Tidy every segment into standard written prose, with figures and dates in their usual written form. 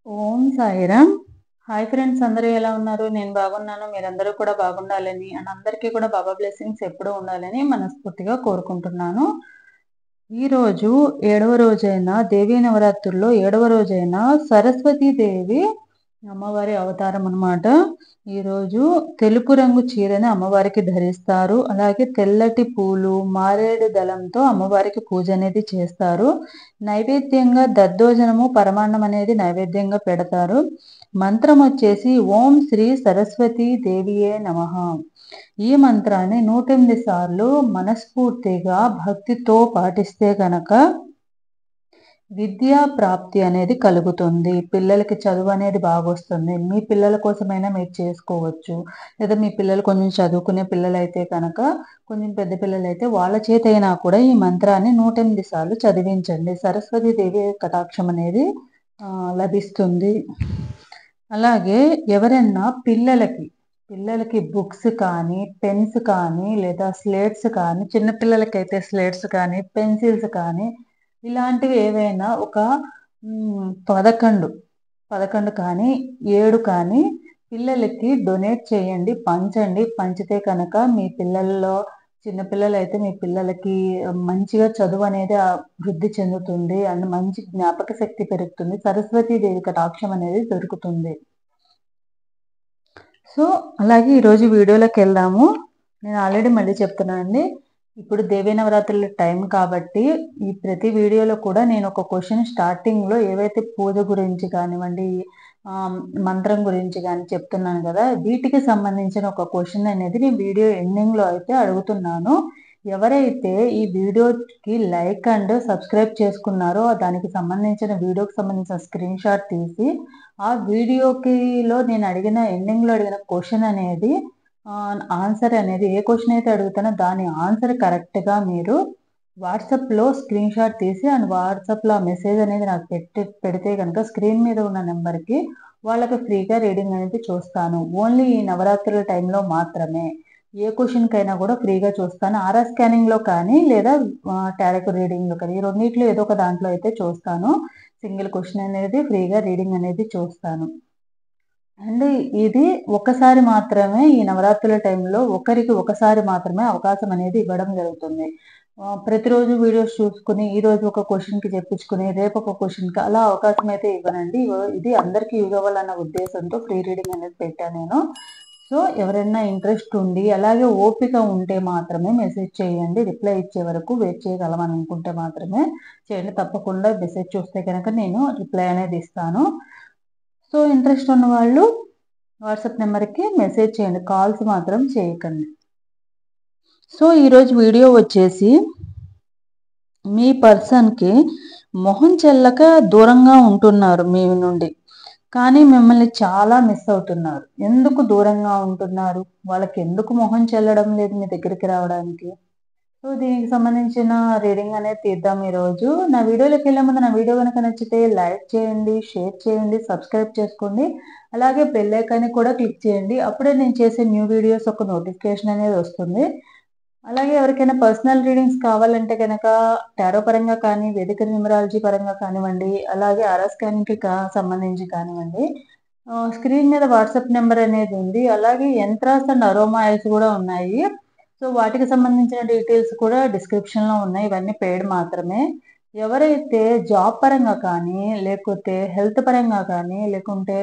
ఓం Sairam. Hi friends, అందరూ ఎలా ఉన్నారు? నేను బాగున్నాను. మీరందరూ కూడా బాగుండాలని అందరికీ కూడా బాబా బ్లెస్సింగ్స్ ఎప్పుడూ ఉండాలని మనస్ఫూర్తిగా కోరుకుంటున్నాను. ఈరోజు 7వ రోజైన దేవీ నవరాత్రుల్లో 7వ రోజైన సరస్వతీదేవి అమ్మవారి అవతారం అన్నమాట. ఈరోజు తెలుపు రంగు చీరని అమ్మవారికి ధరిస్తారు. అలాగే తెల్లటి పూలు, మారేడు దళంతో అమ్మవారికి పూజ అనేది చేస్తారు. నైవేద్యంగా దద్దోజనము, పరమాన్నం అనేది నైవేద్యంగా పెడతారు. మంత్రం వచ్చేసి ఓం శ్రీ సరస్వతీ దేవియే నమః. ఈ మంత్రాన్ని 108 సార్లు మనస్ఫూర్తిగా భక్తితో పాటిస్తే గనక విద్యా ప్రాప్తి అనేది కలుగుతుంది. పిల్లలకి చదువు అనేది బాగొస్తుంది. మీ పిల్లల కోసమైనా మీరు చేసుకోవచ్చు. లేదా మీ పిల్లలు కొంచెం చదువుకునే పిల్లలైతే కనుక, కొంచెం పెద్ద పిల్లలైతే వాళ్ళ చేతైనా కూడా ఈ మంత్రాన్ని 108 సార్లు చదివించండి. సరస్వతీదేవి కటాక్షం అనేది లభిస్తుంది. అలాగే ఎవరైనా పిల్లలకి బుక్స్ కానీ, పెన్స్ కానీ, లేదా స్లేట్స్ కానీ, చిన్నపిల్లలకైతే స్లేట్స్ కానీ, పెన్సిల్స్ కానీ, ఇలాంటివి ఏవైనా ఒక 11 కానీ 7 కానీ పిల్లలకి డొనేట్ చేయండి, పంచండి. పంచితే కనుక మీ పిల్లల్లో చిన్నపిల్లలైతే మీ పిల్లలకి మంచిగా చదువు అనేది వృద్ధి చెందుతుంది అండ్ మంచి జ్ఞాపక శక్తి పెరుగుతుంది. సరస్వతీదేవి కటాక్షం అనేది దొరుకుతుంది. సో అలాగే ఈరోజు వీడియోలోకి వెళ్దాము. నేను ఆల్రెడీ మళ్ళీ చెప్తున్నానండి, ఇప్పుడు దేవీ నవరాత్రుల టైం కాబట్టి ఈ ప్రతి వీడియోలో కూడా నేను ఒక క్వశ్చన్ స్టార్టింగ్లో ఏవైతే పూజ గురించి కానివ్వండి, మంత్రం గురించి కానీ చెప్తున్నాను కదా, వీటికి సంబంధించిన ఒక క్వశ్చన్ అనేది నేను వీడియో ఎండింగ్లో అయితే అడుగుతున్నాను. ఎవరైతే ఈ వీడియోకి లైక్ అండ్ సబ్స్క్రైబ్ చేసుకున్నారో దానికి సంబంధించిన వీడియోకి సంబంధించిన స్క్రీన్ షాట్ తీసి ఆ వీడియోకిలో నేను ఎండింగ్లో అడిగిన క్వశ్చన్ అనేది ఆన్సర్ అనేది ఏ క్వశ్చన్ అయితే అడుగుతానో దాని ఆన్సర్ కరెక్ట్గా మీరు వాట్సాప్లో స్క్రీన్ షాట్ తీసి అండ్ వాట్సాప్లో ఆ మెసేజ్ అనేది నాకు పెడితే కనుక స్క్రీన్ మీద ఉన్న నెంబర్కి వాళ్ళకి ఫ్రీగా రీడింగ్ అనేది చూస్తాను. ఓన్లీ ఈ నవరాత్రుల టైంలో మాత్రమే. ఏ క్వశ్చన్కైనా కూడా ఫ్రీగా చూస్తాను. ఆర్ఆర్ స్కానింగ్లో కానీ లేదా టారో రీడింగ్లో కానీ, ఈ రెండింటిలో ఏదో ఒక దాంట్లో అయితే చూస్తాను. సింగిల్ క్వశ్చన్ అనేది ఫ్రీగా రీడింగ్ అనేది చూస్తాను. అండ్ ఇది ఒకసారి మాత్రమే, ఈ నవరాత్రుల టైంలో ఒకసారి మాత్రమే అవకాశం అనేది ఇవ్వడం జరుగుతుంది. ప్రతిరోజు వీడియోస్ చూసుకుని ఈరోజు ఒక క్వశ్చన్కి చెప్పించుకుని రేపు ఒక క్వశ్చన్కి అలా అవకాశం అయితే ఇవ్వనండి. ఇది అందరికీ యూజ్ అవ్వాలన్న ఉద్దేశంతో ఫ్రీ రీడింగ్ అనేది పెట్టాను నేను. సో ఎవరైనా ఇంట్రెస్ట్ ఉండి అలాగే ఓపిక ఉంటే మాత్రమే మెసేజ్ చేయండి. రిప్లై ఇచ్చే వరకు వెయిట్ చేయగలమని అనుకుంటే మాత్రమే చేయండి. తప్పకుండా మెసేజ్ చూస్తే కనుక నేను రిప్లై అనేది ఇస్తాను. సో ఇంట్రెస్ట్ ఉన్న వాళ్ళు వాట్సాప్ నెంబర్కి మెసేజ్ చేయండి, కాల్స్ మాత్రం చేయకండి. సో ఈరోజు వీడియో వచ్చేసి మీ పర్సన్కి మొహం చెల్లక దూరంగా ఉంటున్నారు మీ నుండి, కానీ మిమ్మల్ని చాలా మిస్ అవుతున్నారు. ఎందుకు దూరంగా ఉంటున్నారు? వాళ్ళకి ఎందుకు మొహం చెల్లడం లేదు మీ దగ్గరికి రావడానికి? సో దీనికి సంబంధించిన రీడింగ్ అనేది తీద్దాం ఈరోజు. నా వీడియోలోకి వెళ్ళే ముందు నా వీడియో కనుక నచ్చితే లైక్ చేయండి, షేర్ చేయండి, సబ్స్క్రైబ్ చేసుకోండి. అలాగే బెల్ ఐకాన్ని కూడా క్లిక్ చేయండి. అప్పుడే నేను చేసే న్యూ వీడియోస్ ఒక నోటిఫికేషన్ అనేది వస్తుంది. అలాగే ఎవరికైనా పర్సనల్ రీడింగ్స్ కావాలంటే కనుక టారో పరంగా కానీ, వేదిక న్యూమరాలజీ పరంగా కానివ్వండి, అలాగే ఆర్ఆర్ స్కానింగ్కి సంబంధించి కానివ్వండి, స్క్రీన్ మీద వాట్సాప్ నెంబర్ అనేది ఉంది. అలాగే యంత్రాస్ అండ్ అరోమాయిల్స్ కూడా ఉన్నాయి. సో వాటికి సంబంధించిన డీటెయిల్స్ కూడా డిస్క్రిప్షన్లో ఉన్నాయి. ఇవన్నీ పెయిడ్ మాత్రమే. ఎవరైతే జాబ్ పరంగా కానీ, లేకపోతే హెల్త్ పరంగా కానీ, లేకుంటే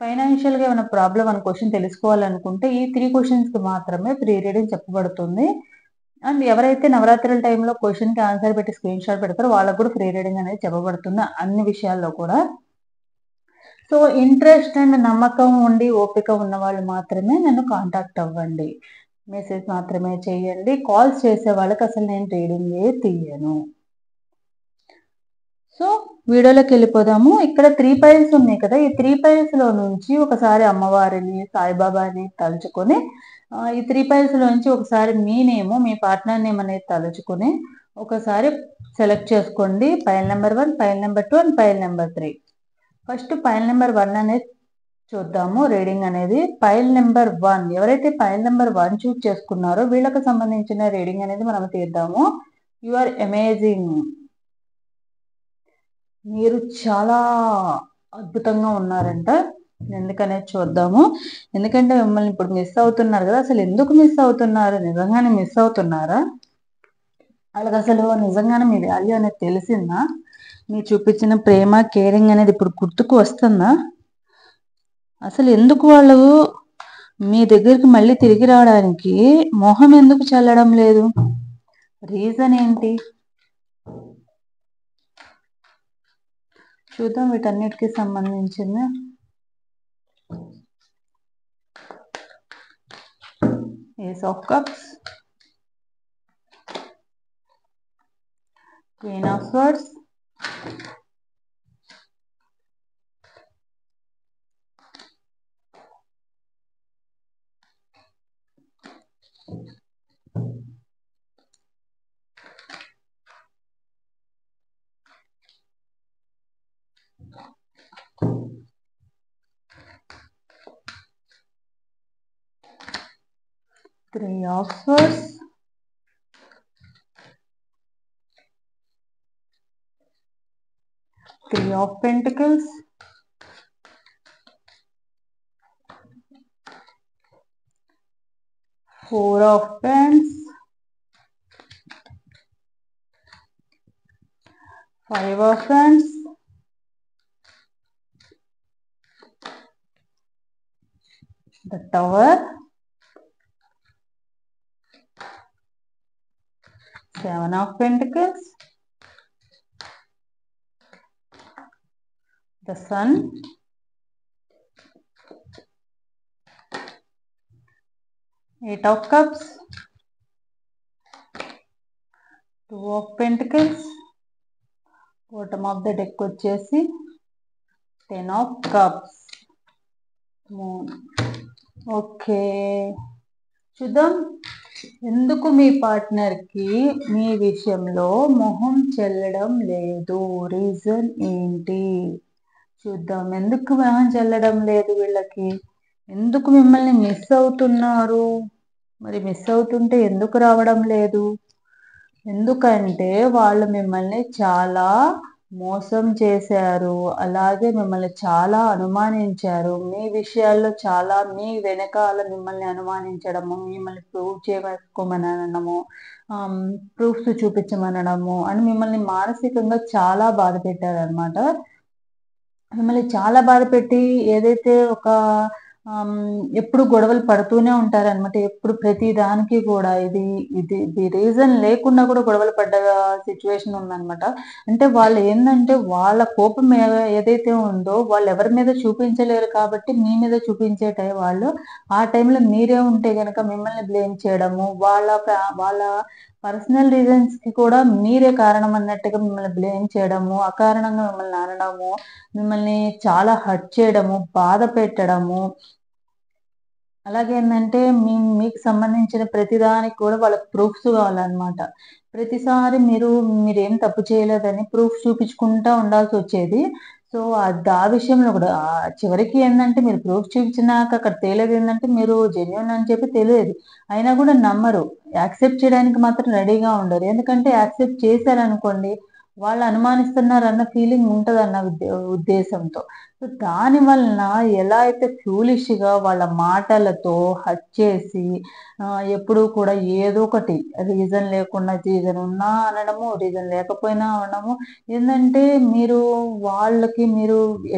ఫైనాన్షియల్గా ఏమైనా ప్రాబ్లం అని క్వశ్చన్ తెలుసుకోవాలనుకుంటే ఈ 3 క్వశ్చన్స్కి మాత్రమే ఫ్రీ రీడింగ్ చెప్పబడుతుంది. అండ్ ఎవరైతే నవరాత్రుల టైంలో క్వశ్చన్కి ఆన్సర్ పెట్టి స్క్రీన్ షాట్ పెడతారో వాళ్ళకు కూడా ఫ్రీ రీడింగ్ అనేది చెప్పబడుతుంది అన్ని విషయాల్లో కూడా. సో ఇంట్రెస్ట్ అండ్ నమ్మకం ఉండి ఓపిక ఉన్న వాళ్ళు మాత్రమే నన్ను కాంటాక్ట్ అవ్వండి. మెసేజ్ మాత్రమే చేయండి. కాల్స్ చేసే వాళ్ళకి అసలు నేను రీడింగే తీయను. సో వీడియోలోకి వెళ్ళిపోదాము. ఇక్కడ 3 పైల్స్ ఉన్నాయి కదా, ఈ 3 పైల్స్లో నుంచి ఒకసారి అమ్మవారిని, సాయిబాబాని తలుచుకొని, ఈ 3 పైల్స్లో నుంచి ఒకసారి మీ నేమ్, మీ పార్ట్నర్ నేమ్ అనేది తలుచుకొని ఒకసారి సెలెక్ట్ చేసుకోండి. Pile number 1, pile number 2 and pile number 3. First pile number 1 అనేది చూద్దాము రీడింగ్ అనేది. పైల్ నెంబర్ 1 ఎవరైతే పైల్ నెంబర్ 1 చూస్ చేసుకున్నారో వీళ్ళకి సంబంధించిన రీడింగ్ అనేది మనం తీద్దాము. You are amazing. మీరు చాలా అద్భుతంగా ఉన్నారంట. ఎందుకనేది చూద్దాము. ఎందుకంటే మిమ్మల్ని ఇప్పుడు మిస్ అవుతున్నారు కదా, అసలు ఎందుకు మిస్ అవుతున్నారు? నిజంగానే మిస్ అవుతున్నారా? వాళ్ళకి అసలు నిజంగానే మీ వాల్యూ అనేది తెలిసిందా? మీరు చూపించిన ప్రేమ, కేరింగ్ అనేది ఇప్పుడు గుర్తుకు వస్తుందా? అసలు ఎందుకు వాళ్ళు మీ దగ్గరికి మళ్ళీ తిరిగి రావడానికి మొహం ఎందుకు చల్లడం లేదు? రీజన్ ఏంటి? చూద్దాం వీటన్నిటికి సంబంధించింది. Ace of cups, queen of swords, three of swords, three of pentacles, four of pens, five of pens, the tower, seven of pentacles, the sun, eight of cups, two of pentacles, bottom of the deck వచ్చేసి ten of cups, moon. Okay, చూద్దాం ఎందుకు మీ పార్ట్నర్కి మీ విషయంలో మొహం చెల్లడం లేదు? Reason ఏంటి? చూద్దాం ఎందుకు మొహం చెల్లడం లేదు వీళ్ళకి. ఎందుకు మిమ్మల్ని మిస్ అవుతున్నారు? మరి మిస్ అవుతుంటే ఎందుకు రావడం లేదు? ఎందుకంటే వాళ్ళు మిమ్మల్ని చాలా మోసం చేశారు, అలాగే మిమ్మల్ని చాలా అనుమానించారు. మీ విషయాల్లో చాలా మీ వెనకాల మిమ్మల్ని అనుమానించడము, మిమ్మల్ని ప్రూవ్ చేసుకోమని అనడము, ప్రూఫ్స్ చూపించమనడము అని మిమ్మల్ని మానసికంగా చాలా బాధ పెట్టారనమాట. మిమ్మల్ని చాలా బాధ పెట్టి ఏదైతే ఒక ఎప్పుడు గొడవలు పడుతూనే ఉంటారనమాట. ఎప్పుడు ప్రతి దానికి కూడా ఇది ఇది ఇది రీజన్ లేకుండా కూడా గొడవలు పడ్డ సిచ్యువేషన్ ఉందనమాట. అంటే వాళ్ళు ఏందంటే వాళ్ళ కోపం ఏదైతే ఉందో వాళ్ళు ఎవరి మీద చూపించలేరు కాబట్టి మీ మీద చూపించే వాళ్ళు ఆ టైంలో మీరే ఉంటే గనక మిమ్మల్ని బ్లేమ్ చేయడము, వాళ్ళ పర్సనల్ రీజన్స్‌కి కూడా మీరే కారణం అన్నట్టుగా మిమ్మల్ని బ్లేమ్ చేయడము, అకారణంగా మిమ్మల్ని అనడము, మిమ్మల్ని చాలా హర్ట్ చేయడము, బాధ పెట్టడము. అలాగే ఏందంటే మీకు సంబంధించిన ప్రతిదానికి కూడా వాళ్ళకి ప్రూఫ్స్ కావాలన్నమాట. ప్రతిసారి మీరేం తప్పు చేయలేదని ప్రూఫ్ చూపించుకుంటా ఉండాల్సొచ్చేది. సో, ఆ విషయంలో కూడా చివరికి ఏందంటే మీరు ప్రూఫ్ చూపించినాక అక్కడ తేలేది ఏందంటే మీరు జెన్యూన్ అని చెప్పి తెలియదు. అయినా కూడా నమ్మరు. యాక్సెప్ట్ చేయడానికి మాత్రం రెడీగా ఉండరు. ఎందుకంటే యాక్సెప్ట్ చేశారనుకోండి వాళ్ళు అనుమానిస్తున్నారన్న ఫీలింగ్ ఉంటదన్న ఉద్దేశంతో. సో, దాని వలన ఎలా అయితే ఫ్యూలిష్‌గా వాళ్ళ మాటలతో హర్ట్ చేసి ఎప్పుడూ కూడా ఏదో ఒకటి రీజన్ లేకుండా రీజన్ ఉన్నా అనడము, రీజన్ లేకపోయినా అనడము. ఏందంటే మీరు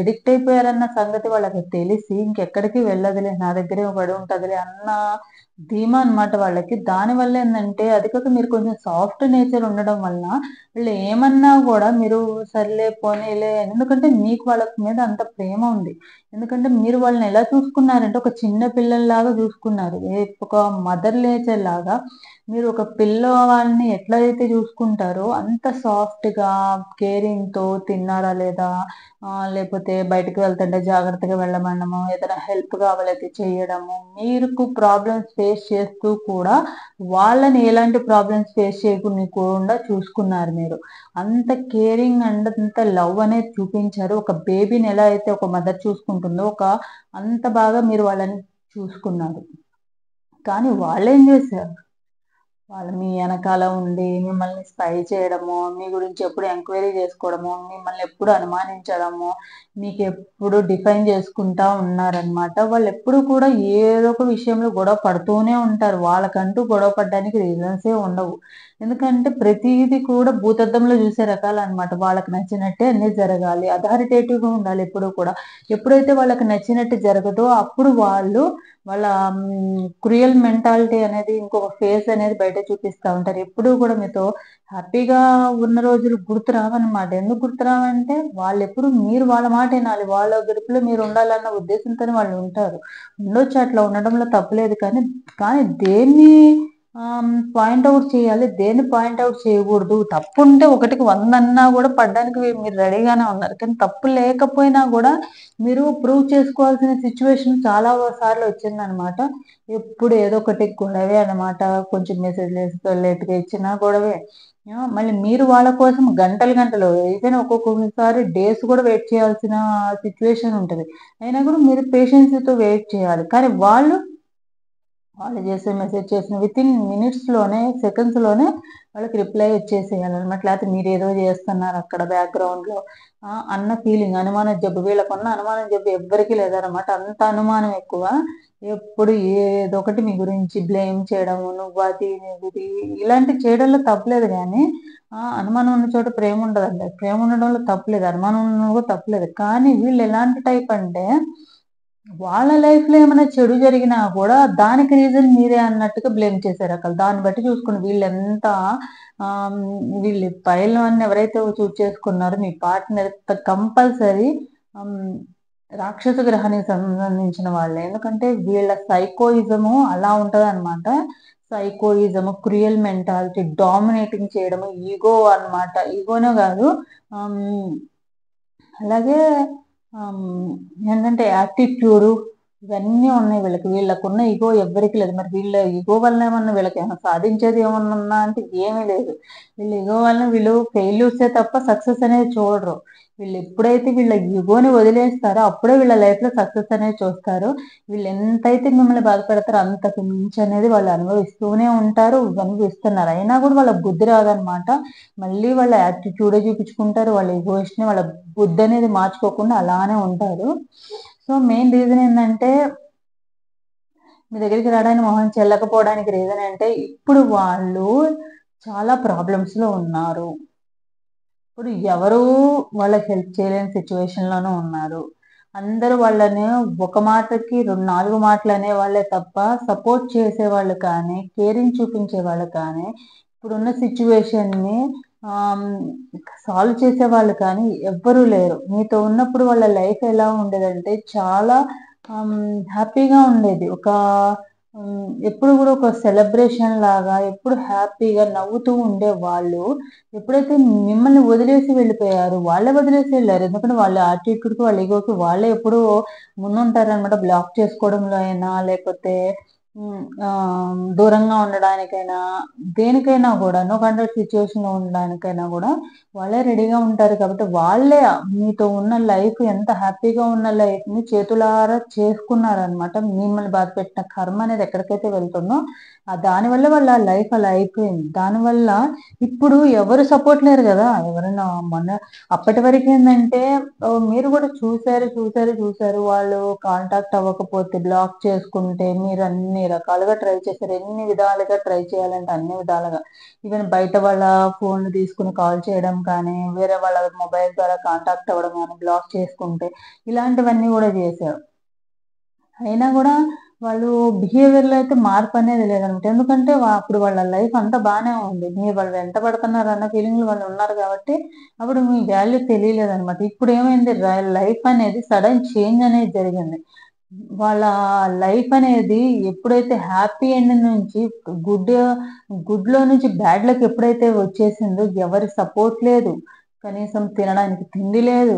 అడిక్ట్ అయిపోయారన్న సంగతి వాళ్ళకి తెలిసి ఇంకెక్కడికి వెళ్ళదులే, నా దగ్గరే పడి ఉంటదిలే అన్న ధీమా అనమాట వాళ్ళకి. దానివల్ల ఏందంటే అది కాక మీరు కొంచెం సాఫ్ట్ నేచర్ ఉండడం వలన వీళ్ళు ఏమన్నా కూడా మీరు సర్లే పోనీలే, ఎందుకంటే మీకు వాళ్ళ మీద అంత ప్రేమ ఉంది. ఎందుకంటే మీరు వాళ్ళని ఎలా చూసుకున్నారంటే ఒక చిన్న పిల్లల్లాగా చూసుకున్నారు. ఒక మదర్ నేచర్ లాగా మీరు ఒక పిల్లవాడిని ఎట్లయితే చూసుకుంటారో అంత సాఫ్ట్‌గా, కేరింగ్‌తో తిన్నారా లేదా? లేకపోతే బయటకి వెళ్తుంటే జాగ్రత్తగా వెళ్ళమనడము, ఏదైనా హెల్ప్ కావాలైతే చేయడము, మీకు ప్రాబ్లమ్స్ ఫేస్ చేస్తూ కూడా వాళ్ళని ఎలాంటి ప్రాబ్లమ్స్ ఫేస్ చేయకుండా చూసుకున్నారు మీరు. అంత కేరింగ్ అండ్ అంత లవ్ అనేది చూపించారు. ఒక బేబీని ఎలా అయితే ఒక మదర్ చూసుకుంటుందో అంత బాగా మీరు వాళ్ళని చూసుకున్నారు. కానీ వాళ్ళేం చేశారు? వాళ్ళు మీ వెనకాల ఉండి మిమ్మల్ని స్పై చేయడము, మీ గురించి ఎప్పుడు ఎంక్వైరీ చేసుకోవడము, మిమ్మల్ని ఎప్పుడు అనుమానించడము, మీకెప్పుడు డిఫైన్ చేసుకుంటా ఉన్నారనమాట. వాళ్ళెప్పుడు కూడా ఏదో ఒక విషయంలో గొడవ పడుతూనే ఉంటారు. వాళ్ళకంటూ గొడవ పడడానికి రీజన్సే ఉండవు. ఎందుకంటే ప్రతీది కూడా భూతద్దంలో చూసే రకాలనమాట. వాళ్ళకి నచ్చినట్టే అన్నీ జరగాలి. అథారిటేటివ్‌గా ఉండాలి ఎప్పుడూ కూడా. ఎప్పుడైతే వాళ్ళకి నచ్చినట్టు జరగదో అప్పుడు వాళ్ళు వాళ్ళ క్రూయల్ మెంటాలిటీ అనేది ఇంకొక ఫేస్ అనేది బయట చూపిస్తా ఉంటారు. ఎప్పుడూ కూడా మీతో హ్యాపీగా ఉన్న రోజులు గుర్తు రావన్నమాట. ఎందుకు గుర్తు రావంటే వాళ్ళెప్పుడు మీరు వాళ్ళ మాట వినాలి. వాళ్ళ గ్రిప్‌లో మీరు ఉండాలన్న ఉద్దేశంతోనే వాళ్ళు ఉంటారు. ఉండొచ్చు అట్లా ఉండడంలో తప్పులేదు కానీ, కానీ దేన్ని పాయింట్ ఔట్ చేయాలి, దేన్ని పాయింట్ ఔట్ చేయకూడదు. తప్పుంటే ఒకటికి 100 అన్నా కూడా పడడానికి మీరు రెడీగానే ఉన్నారు. కానీ తప్పు లేకపోయినా కూడా మీరు ప్రూవ్ చేసుకోవాల్సిన సిట్యుయేషన్ చాలా సార్లు వచ్చిందనమాట. ఎప్పుడు ఏదో ఒకటి గొడవే అనమాట. కొంచెం మెసేజ్‌లు లేట్‌గా ఇచ్చినా గొడవే. మళ్ళీ మీరు వాళ్ళ కోసం గంటలు గంటలు ఈవెన్ ఒక్కొక్కసారి డేస్ కూడా వెయిట్ చేయాల్సిన సిట్యుయేషన్ ఉంటది. అయినా కూడా మీరు పేషెన్స్‌తో వెయిట్ చేయాలి. కానీ వాళ్ళు చేసే మెసేజ్ చేసిన వితిన్ మినిట్స్‌లోనే, సెకండ్స్‌లోనే వాళ్ళకి రిప్లై ఇచ్చేసేయాలనమాట. లేకపోతే మీరేదో చేస్తున్నారు అక్కడ బ్యాక్‌గ్రౌండ్‌లో అన్న ఫీలింగ్ అనుమానం జబ్బు. వీళ్ళకున్న అనుమానం జబ్బు ఎవ్వరికీ లేదనమాట. అంత అనుమానం ఎక్కువ. ఎప్పుడు ఏదో ఒకటి మీ గురించి బ్లేమ్ చేయడము, నువ్వది, నువ్విది ఇలాంటివి చేయడంలో తప్పులేదు గానీ, అనుమానం ఉన్న చోట ప్రేమ ఉండదండి. ప్రేమ ఉండడంలో తప్పులేదు. అనుమానం ఉండడంలో కూడా తప్పులేదు. కానీ వీళ్ళు ఎలాంటి టైప్ అంటే వాళ్ళ లైఫ్‌లో ఏమైనా చెడు జరిగినా కూడా దానికి రీజన్ మీరే అన్నట్టుగా బ్లేమ్ చేసే రకాలు. దాన్ని బట్టి చూసుకోండి వీళ్ళెంత వీళ్ళ పైల్వాన్ని ఎవరైతే చూజ్ చేసుకున్నారో మీ పార్ట్నర్ కంపల్సరీ హ్మ్, రాక్షస గ్రహానికి సంబంధించిన వాళ్ళే. ఎందుకంటే వీళ్ళ సైకోయిజము అలా ఉంటదనమాట. సైకోయిజము, క్రూయల్ మెంటాలిటీ, డామినేటింగ్ చేయడము, ఈగో అన్నమాట. ఈగోనే గాదు హ్మ్. అలాగే హ్మ్. ఏంటంటే యాటిట్యూడు ఇవన్నీ ఉన్నాయి వీళ్ళకి. వీళ్ళకున్న ఇగో ఎవ్వరికీ లేదు. మరి వీళ్ళ ఇగో వల్ల ఏమన్నా వీళ్ళకేమన్నా సాధించేది ఏమన్నా ఉందా అంటే ఏమీ లేదు. వీళ్ళ ఇగో వల్ల వీళ్ళు ఫెయిల్యూర్సే తప్ప సక్సెస్ అనేది చూడరు. వీళ్ళెప్పుడైతే వీళ్ళ ఇగోని వదిలేస్తారో అప్పుడే వీళ్ళ లైఫ్‌లో సక్సెస్ అనేది చూస్తారు. వీళ్ళెంతైతే మిమ్మల్ని బాధపెడతారో అంతకు మించి అనేది వాళ్ళు అనుభవిస్తూనే ఉంటారు. అనుభవిస్తున్నారు. అయినా కూడా వాళ్ళకి బుద్ధి రాదనమాట. మళ్ళీ వాళ్ళ యాటిట్యూడే చూపించుకుంటారు. వాళ్ళ ఇగోయిస్ట్‌ని వాళ్ళ బుద్ధనేది మార్చుకోకుండా అలానే ఉంటారు. సో, మెయిన్ రీజన్ ఏందంటే, మీ దగ్గరికి రావడానికి మొహం చెల్లకపోవడానికి రీజన్ అంటే, ఇప్పుడు వాళ్ళు చాలా ప్రాబ్లమ్స్‌లో ఉన్నారు. ఇప్పుడు ఎవరూ వాళ్ళకి హెల్ప్ చేయలేని సిట్యుయేషన్‌లోనూ ఉన్నారు. అందరూ వాళ్ళని ఒక మాటకి 4 మాటలు అనేవాళ్ళే తప్ప, సపోర్ట్ చేసేవాళ్ళు కానీ, కేరింగ్ చూపించేవాళ్ళు కానీ, ఇప్పుడున్న సిట్యుయేషన్‌ని ఆహ్, సాల్వ్ చేసేవాళ్ళు కానీ ఎవ్వరూ లేరు. మీతో ఉన్నప్పుడు వాళ్ళ లైఫ్ ఎలా ఉండేదంటే చాలా హ్యాపీగా ఉండేది. ఎప్పుడు గూడా ఒక సెలబ్రేషన్ లాగా ఎప్పుడు హ్యాపీగా నవ్వుతూ ఉండేవాళ్ళు. ఎప్పుడైతే మిమ్మల్ని వదిలేసి వెళ్ళిపోయారో, వాళ్ళే వదిలేసి వెళ్లారు. ఎందుకంటే వాళ్ళ యాటిట్యూడ్‌కి, వాళ్ళ ఇగోకి వాళ్ళే ఎప్పుడూ ముందుంటారనమాట. బ్లాక్ చేసుకోవడంలో అయినా, లేకపోతే దూరంగా ఉండడానికైనా, దేనికైనా గూడాను కంట్రోల్ సిట్యుయేషన్‌లో ఉండడానికైనా గూడా వాళ్ళే రెడీగా ఉంటారు కాబట్టి, వాళ్ళే మీతో ఉన్న లైఫ్ ఎంత హ్యాపీగా ఉన్న లైఫ్‌ని చేతులారా చేసుకున్నారనమాట. మిమ్మల్ని బాధపెట్టిన కర్మ అనేది ఎక్కడికైతే వెళ్తుందో, దానివల్ల వాళ్ళ లైఫ్ అలా అయిపోయింది. దానివల్ల ఇప్పుడు ఎవరు సపోర్ట్ లేరు గదా! ఎవరైనా అప్పటి వరకేందంటే మీరు గూడా చూసారు. వాళ్ళు కాంటాక్ట్ అవ్వకపోతే బ్లాక్ చేసుకుంటే మీరు అన్ని రకాలుగా ట్రై చేశారు. ఎన్ని విధాలుగా ట్రై చేయాలంటే అన్ని విధాలుగా. ఈవెన్ బయట వాళ్ళ ఫోన్‌లు తీసుకొని కాల్ చేయడం కానీ, వేరే వాళ్ళ మొబైల్ ద్వారా కాంటాక్ట్ అవ్వడం గానీ, బ్లాక్ చేసుకుంటే ఇలాంటివన్నీ గూడా జేశారు. అయినా గూడా వాళ్ళు బిహేవియర్‌లో అయితే మార్పనేది లేదనమాట. ఎందుకంటే అప్పుడు వాళ్ళ లైఫ్ అంతా బానే ఉంది. మీరు వాళ్ళు వెంట పడుతున్నారన్న ఫీలింగ్‌లో వాళ్ళు ఉన్నారు గాబట్టి, అప్పుడు మీ వాల్యూ తెలియలేదనమాట. ఇప్పుడేమైంది లైఫ్ అనేది సడెన్ చేంజ్ అనేది జరిగింది. వాళ్ళ లైఫ్ అనేది ఎప్పుడైతే హ్యాపీ ఎండ్ నుంచి గుడ్ గుడ్‌లో నుంచి బ్యాడ్‌లోకి ఎప్పుడైతే వచ్చేసిందో ఎవరి సపోర్ట్ లేదు. కనీసం తినడానికి తిండి లేదు.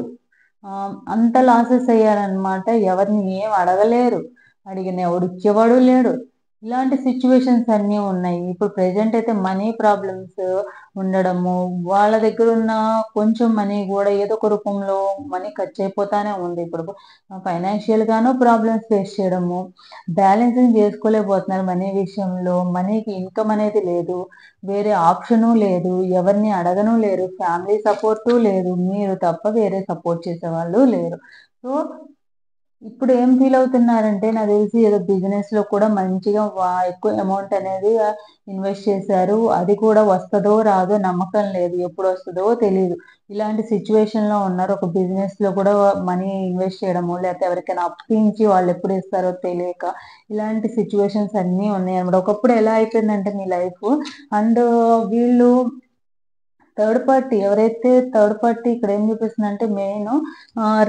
అంత లాసెస్ అయ్యారనమాట. ఎవరిని ఏం అడగలేరు. అడిగిన ఎవడిచ్చేవాడు లేడు. ఇలాంటి సిచ్యువేషన్స్ అన్నీ ఉన్నాయి. ఇప్పుడు ప్రెజెంట్ అయితే మనీ ప్రాబ్లమ్స్ ఉండడము, వాళ్ళ దగ్గరున్న కొంచెం మనీ గూడా ఏదో ఒక రూపంలో మనీ ఖర్చయిపోతానే ఉంది. ఇప్పుడు ఫైనాన్షియల్‌గాను ప్రాబ్లమ్స్ ఫేస్ చేయడము, బ్యాలెన్సింగ్ జేసుకోలేకపోతున్నారు మనీ విషయంలో. మనీకి ఇన్‌కమ్ అనేది లేదు. వేరే ఆప్షను లేదు. ఎవరిని అడగను లేరు. ఫ్యామిలీ సపోర్టు లేదు. మీరు తప్ప వేరే సపోర్ట్ చేసేవాళ్ళు లేరు. సో ఇప్పుడు ఏం ఫీల్ అవుతున్నారంటే నాకు తెలిసి ఏదో బిజినెస్‌లో కూడా మంచిగా ఎక్కువ అమౌంట్ అనేది ఇన్వెస్ట్ చేశారు. అది కూడా వస్తదో రాదో నమ్మకం లేదు. ఎప్పుడొస్తదో తెలీదు. ఇలాంటి సిట్యుయేషన్‌లో ఉన్నారు. ఒక బిజినెస్‌లో కూడా మనీ ఇన్వెస్ట్ చేయడమో, లేకపోతే ఎవరికైనా అప్పించి వాళ్ళెప్పుడు ఇస్తారో తెలియక ఇలాంటి సిట్యుయేషన్స్ అన్నీ ఉన్నాయన్నమాట. ఒకప్పుడు ఎలా అయిపోయిందంటే మీ లైఫు అండ్ వీళ్ళు థర్డ్ పార్టీ ఇక్కడ ఏం చూపిస్తుందంటే మెయిను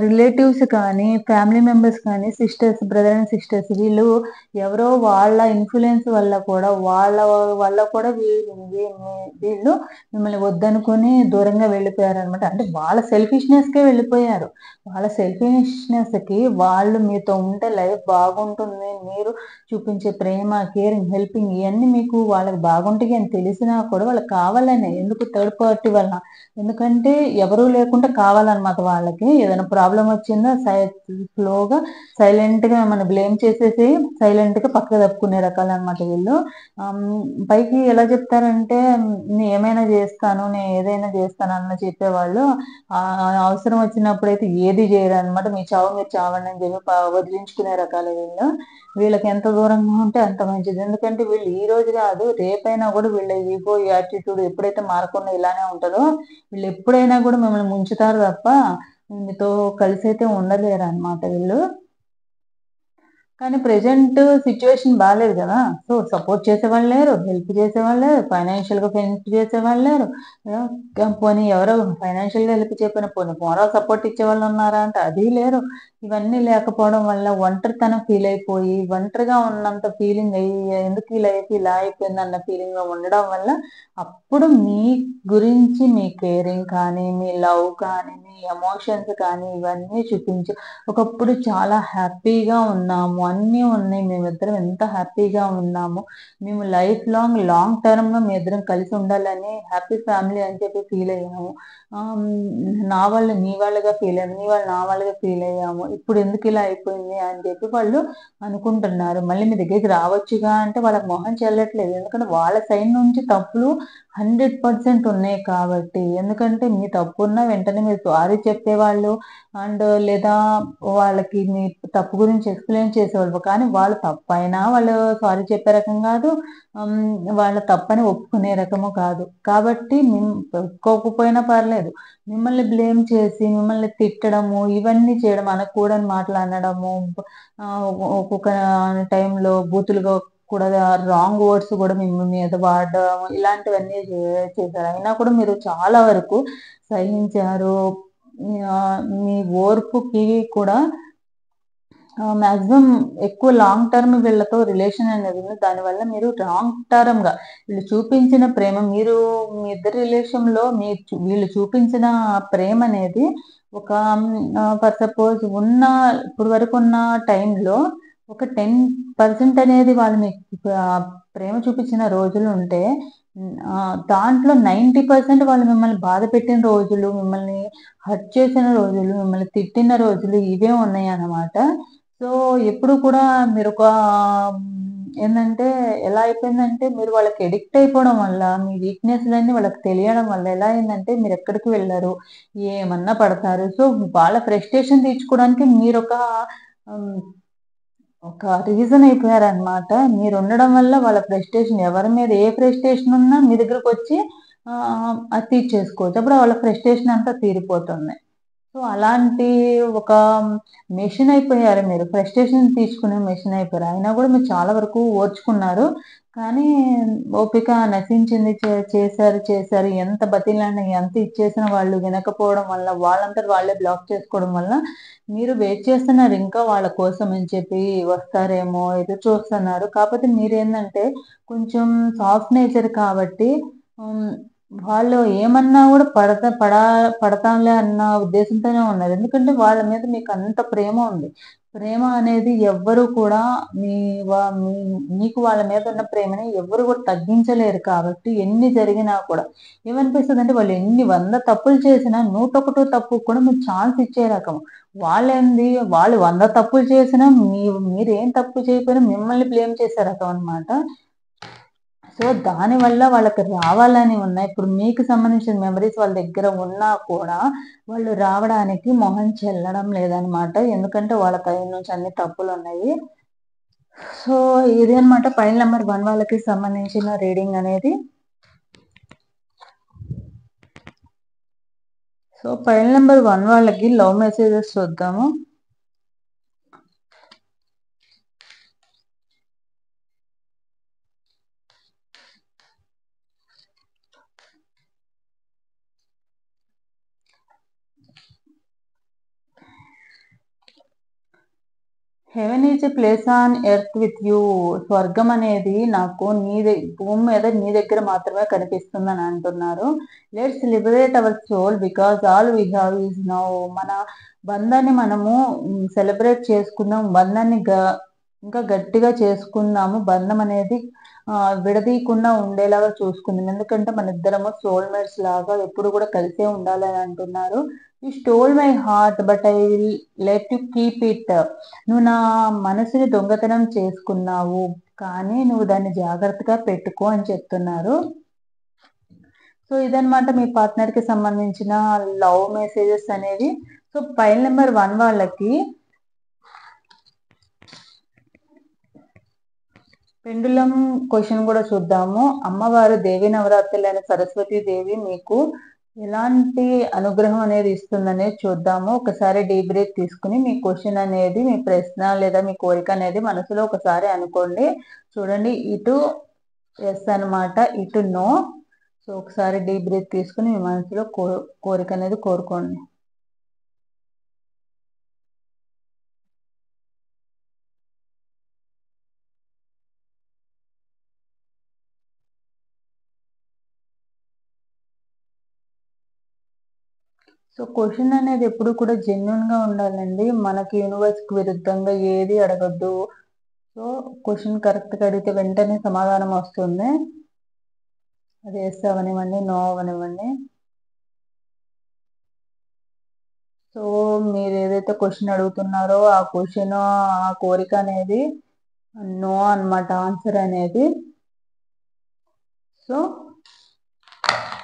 రిలేటివ్స్ కానీ, ఫ్యామిలీ మెంబర్స్ కానీ, సిస్టర్స్, బ్రదర్ అండ్ సిస్టర్స్ వీళ్ళు ఎవరో వాళ్ళ ఇన్‌ఫ్లూయెన్స్ వల్ల కూడా వాళ్ళ వల్ల కూడా వీళ్ళు మిమ్మల్ని వద్దనుకొని దూరంగా వెళ్ళిపోయారనమాట. అంటే వాళ్ళ సెల్ఫిష్‌నెస్‌కే వెళ్ళిపోయారు. వాళ్ళ సెల్ఫిష్‌నెస్‌కి వాళ్ళు మీతో ఉంటే లైఫ్ బాగుంటుంది. మీరు చూపించే ప్రేమ, కేరింగ్, హెల్పింగ్ ఇయన్నీ మీకు వాళ్ళకి బాగుంటాయి అని తెలిసినా కూడా వాళ్ళకి కావాలనే. ఎందుకు థర్డ్ పార్టీ వలన. ఎందుకంటే ఎవరు లేకుండా కావాలన్నమాట వాళ్ళకి. ఏదైనా ప్రాబ్లమ్ వచ్చిందా స్లోగా సైలెంట్‌గా మిమ్మల్ని బ్లేమ్ చేసేసి సైలెంట్‌గా పక్కకు తప్పుకునే రకాలన్నమాట వీళ్ళు. పైకి ఎలా చెప్తారంటే నేను ఏమైనా జేస్తాను, నేను ఏదైనా జేస్తాను అన్న చెప్పేవాళ్ళు అవసరం వచ్చినప్పుడైతే ఏది జేయరన్నమాట. మీ చావు మీరు చావండి అని చెప్పి వదిలించుకునే రకాలు వీళ్ళు. వీళ్ళకి ఎంత దూరంగా ఉంటే అంత మంచిది. ఎందుకంటే వీళ్ళు ఈ రోజు గాదు రేపైనా గూడా వీళ్ళ ఈగో, ఈ యాటిట్యూడ్ ఎప్పుడైతే మారకుండా ఇలానే ఉంటదో వీళ్ళు ఎప్పుడైనా గూడా మిమ్మల్ని ముంచుతారు తప్ప మీతో కలిసైతే ఉండలేరన్నమాట వీళ్ళు. కానీ ప్రెజెంట్ సిట్యుయేషన్ బాలేదు గదా! సో, సపోర్ట్ చేసేవాళ్ళు లేరు. హెల్ప్ చేసేవాళ్ళు లేరు. ఫైనాన్షియల్‌గా హెల్ప్ చేసేవాళ్ళు లేరు. పోనీ ఎవరో ఫైనాన్షియల్‌గా హెల్ప్ చేయకపోయినా పోనీ మోరల్ సపోర్ట్ ఇచ్చేవాళ్ళున్నారా అంటే అది లేరు. ఇవన్నీ లేకపోవడం వల్ల ఒంటరితనం ఫీల్ అయిపోయి, ఒంటరిగా ఉన్నంత ఫీలింగ్ అయ్యి, ఎందుకు ఈ లైఫ్ ఇలా అయిపోయిందన్న ఫీలింగ్‌లో ఉండడం వల్ల అప్పుడు మీ గురించి మీ కేరింగ్ కానీ, మీ లవ్ కానీ, మీ ఎమోషన్స్ కానీ ఇవన్నీ చూపించి ఒకప్పుడు చాలా హ్యాపీగా ఉన్నాము. అన్నీ ఉన్నాయి. మేమిద్దరం ఎంత హ్యాపీగా ఉన్నాము. మేము లైఫ్ లాంగ్, లాంగ్ టర్మ్‌లో మీ ఇద్దరం కలిసి ఉండాలని హ్యాపీ ఫ్యామిలీ అని చెప్పి ఫీల్ అయ్యాము. నా వాళ్ళు నీ వాళ్ళుగా ఫీల్ అయ్యాము. నీ వాళ్ళు నా వాళ్ళుగా ఫీల్ అయ్యాము. ఇప్పుడు ఎందుకు ఇలా అయిపోయింది అని చెప్పి వాళ్ళు అనుకుంటున్నారు. మళ్ళీ మీ దగ్గరికి రావచ్చుగా అంటే వాళ్ళకి మొహం చెల్లట్లేదు. ఎందుకంటే వాళ్ళ సైడ్ నుంచి తప్పులు 100% ఉన్నాయి కాబట్టి. ఎందుకంటే మీ తప్పున్నా వెంటనే మీరు సారీ చెప్పేవాళ్ళు లేదా వాళ్ళకి మీ తప్పు గురించి ఎక్స్‌ప్లెయిన్ చేసేవాళ్ళు. కానీ వాళ్ళ తప్పైనా వాళ్ళు సారీ చెప్పే రకం గాదు. వాళ్ళ తప్పని ఒప్పుకునే రకము కాదు. కాబట్టి ఒప్పుకోకపోయినా పర్లేదు. మిమ్మల్ని బ్లేమ్ చేసి, మిమ్మల్ని తిట్టడము, ఇవన్నీ చేయడం, అనకూడని మాటలు అనడము, ఒక్కొక్క టైంలో బూతులుగా కూడా రాంగ్ వర్డ్స్ గూడా మీ మీద వాడడం, ఇలాంటివన్నీ చేశారు. అయినా కూడా మీరు చాలా వరకు సహించారు. మీ ఓర్పుకి కూడా మాక్సిమం ఎక్కువ లాంగ్ టర్మ్ వీళ్ళతో రిలేషన్ అనేది ఉంది. దానివల్ల మీరు లాంగ్ టర్మ్‌గా వీళ్ళు చూపించిన ప్రేమ మీ ఇద్దరి రిలేషన్‌లో వీళ్ళు చూపించిన ప్రేమనేది ఒక ఫర్ సపోజ్ ఇప్పటి వరకున్న టైంలో ఒక 10% అనేది వాళ్ళు మీకు ప్రేమ చూపించిన రోజులుంటే దాంట్లో 90% వాళ్ళు మిమ్మల్ని బాధ పెట్టిన రోజులు, మిమ్మల్ని హర్ట్ చేసిన రోజులు, మిమ్మల్ని తిట్టిన రోజులు ఇవే ఉన్నాయన్నమాట. సో, ఎప్పుడు కూడా మీరొక ఏందంటే ఎలా అయిపోయిందంటే మీరు వాళ్ళకి అడిక్ట్ అయిపోవడం వల్ల, మీ వీక్‌నెస్‌లన్నీ వాళ్ళకి తెలియడం వల్ల ఎలా అయిందంటే మీరెక్కడికి వెళ్లరు. ఏమన్నా పడతారు. సో, వాళ్ళ ఫ్రస్ట్రేషన్ తీర్చుకోవడానికి హ్మ్, ఒక రీజన్ అయిపోయారన్నమాట. మీరుండడం వల్ల వాళ్ళ ఫ్రస్ట్రేషన్ ఎవరి మీద ఏ ఫ్రస్ట్రేషన్ ఉన్నా మీ దగ్గరకొచ్చి అది తీర్చేసుకోవచ్చు. అప్పుడు వాళ్ళ ఫ్రస్ట్రేషన్ అంతా తీరిపోతుంది. సో, అలాంటి ఒక మెషిన్ అయిపోయారు మీరు. ఫ్రస్ట్రేషన్ తీసుకునే మెషిన్ అయిపోయారు. అయినా గూడా మీరు చాలా వరకు ఓర్చుకున్నారు. కానీ ఓపిక నశించింది. చేశారు. ఎంత బతిమిలాడినా, ఎంత ఇచ్చేసినా వాళ్ళు వినకపోవడం వల్ల, వాళ్ళంతట వాళ్ళే బ్లాక్ చేసుకోవడం వల్ల, మీరు వెయిట్ చేస్తున్నారు ఇంకా వాళ్ళ కోసం అని చెప్పి వస్తారేమో ఎదురు చూస్తున్నారు. కాపోతే మీరేందంటే కొంచెం సాఫ్ట్ నేచర్ కాబట్టి హ్మ్. వాళ్ళు ఏమన్నా కూడా పడతాంలే అన్న ఉద్దేశంతోనే ఉన్నారు. ఎందుకంటే వాళ్ళ మీద మీకు అంత ప్రేమ ఉంది. ప్రేమ అనేది ఎవ్వరు కూడా మీకు వాళ్ళ మీద ఉన్న ప్రేమని ఎవ్వరు కూడా తగ్గించలేరు. కాబట్టి ఎన్ని జరిగినా కూడా ఏమనిపిస్తుందంటే వాళ్ళు ఎన్ని 100 తప్పులు చేసినా 101 తప్పుకు కూడా మీరు ఛాన్స్ ఇచ్చే రకం. వాళ్ళు 100 తప్పులు చేసినా మీరేం తప్పు చేయకపోయినా మిమ్మల్ని బ్లేమ్ చేసే రకం అన్నమాట. సో దానివల్ల వాళ్ళకి రావాలని ఉన్నాయి. ఇప్పుడు మీకు సంబంధించిన మెమరీస్ వాళ్ళ దగ్గర ఉన్నా కూడా వాళ్ళు రావడానికి మొహం చెల్లడం లేదనమాట. ఎందుకంటే వాళ్ళ సైడ్ నుంచి అన్ని తప్పులు ఉన్నాయి. సో ఇది అనమాట ఫైల్ నెంబర్ 1 వాళ్ళకి సంబంధించిన రీడింగ్ అనేది. సో ఫైల్ నెంబర్ 1 వాళ్ళకి లవ్ మెసేజెస్ చూద్దాము. Heaven is a place on earth with you. స్వర్గం అనేది నాకు భూమి మీద నీ దగ్గర మాత్రమే కనిపిస్తుందని అంటున్నారు. Let's liberate our soul because all we have is now. మన బంధాన్ని మనము సెలబ్రేట్ చేసుకుందాం, బంధాన్ని ఇంకా గట్టిగా చేసుకుందాము. బంధం అనేది విడదీయకుండా ఉండేలాగా చూసుకుందాం. ఎందుకంటే మన ఇద్దరము సోల్మేట్స్ లాగా ఎప్పుడు కూడా కలిసే ఉండాలని అంటున్నారు. You stole my heart but I will let you keep it. నువ్వు నా మనసుని దొంగతనం చేసుకున్నావు, కానీ నువ్వు దాన్ని జాగ్రత్తగా పెట్టుకో అని చెప్తున్నారు. సో ఇదనమాట మీ పార్ట్నర్ కి సంబంధించిన లవ్ మెసేజెస్ అనేవి. సో ఫైల్ నెంబర్ 1 వాళ్ళకి పెండులం క్వశ్చన్ కూడా చూద్దాము. అమ్మవారు దేవి నవరాత్రులైన సరస్వతి దేవి మీకు ఎలాంటి అనుగ్రహం అనేది ఇస్తుందనేది చూద్దాము. ఒకసారి డీప్ బ్రీత్ తీసుకుని మీ క్వశ్చన్ అనేది, మీ ప్రశ్న లేదా మీ కోరిక అనేది మనసులో ఒకసారి అనుకోండి. చూడండి, ఇటు ఎస్ అనమాట, ఇటు నో. సో ఒకసారి డీప్ బ్రీత్ తీసుకుని మీ మనసులో కోరిక అనేది కోరుకోండి. సో క్వశ్చన్ అనేది ఎప్పుడు కూడా జెన్యున్ గా ఉండాలండి. మనకి యూనివర్స్ కి విరుద్ధంగా ఏది అడగద్దు. సో క్వశ్చన్ కరెక్ట్ గా అడిగితే వెంటనే సమాధానం వస్తుంది. అది ఎస్ అవనివ్వండి, నో అవనివ్వండి. సో మీరు ఏదైతే క్వశ్చన్ అడుగుతున్నారో ఆ క్వశ్చన్, ఆ కోరిక అనేది నో అన్నమాట, ఆన్సర్ అనేది. సో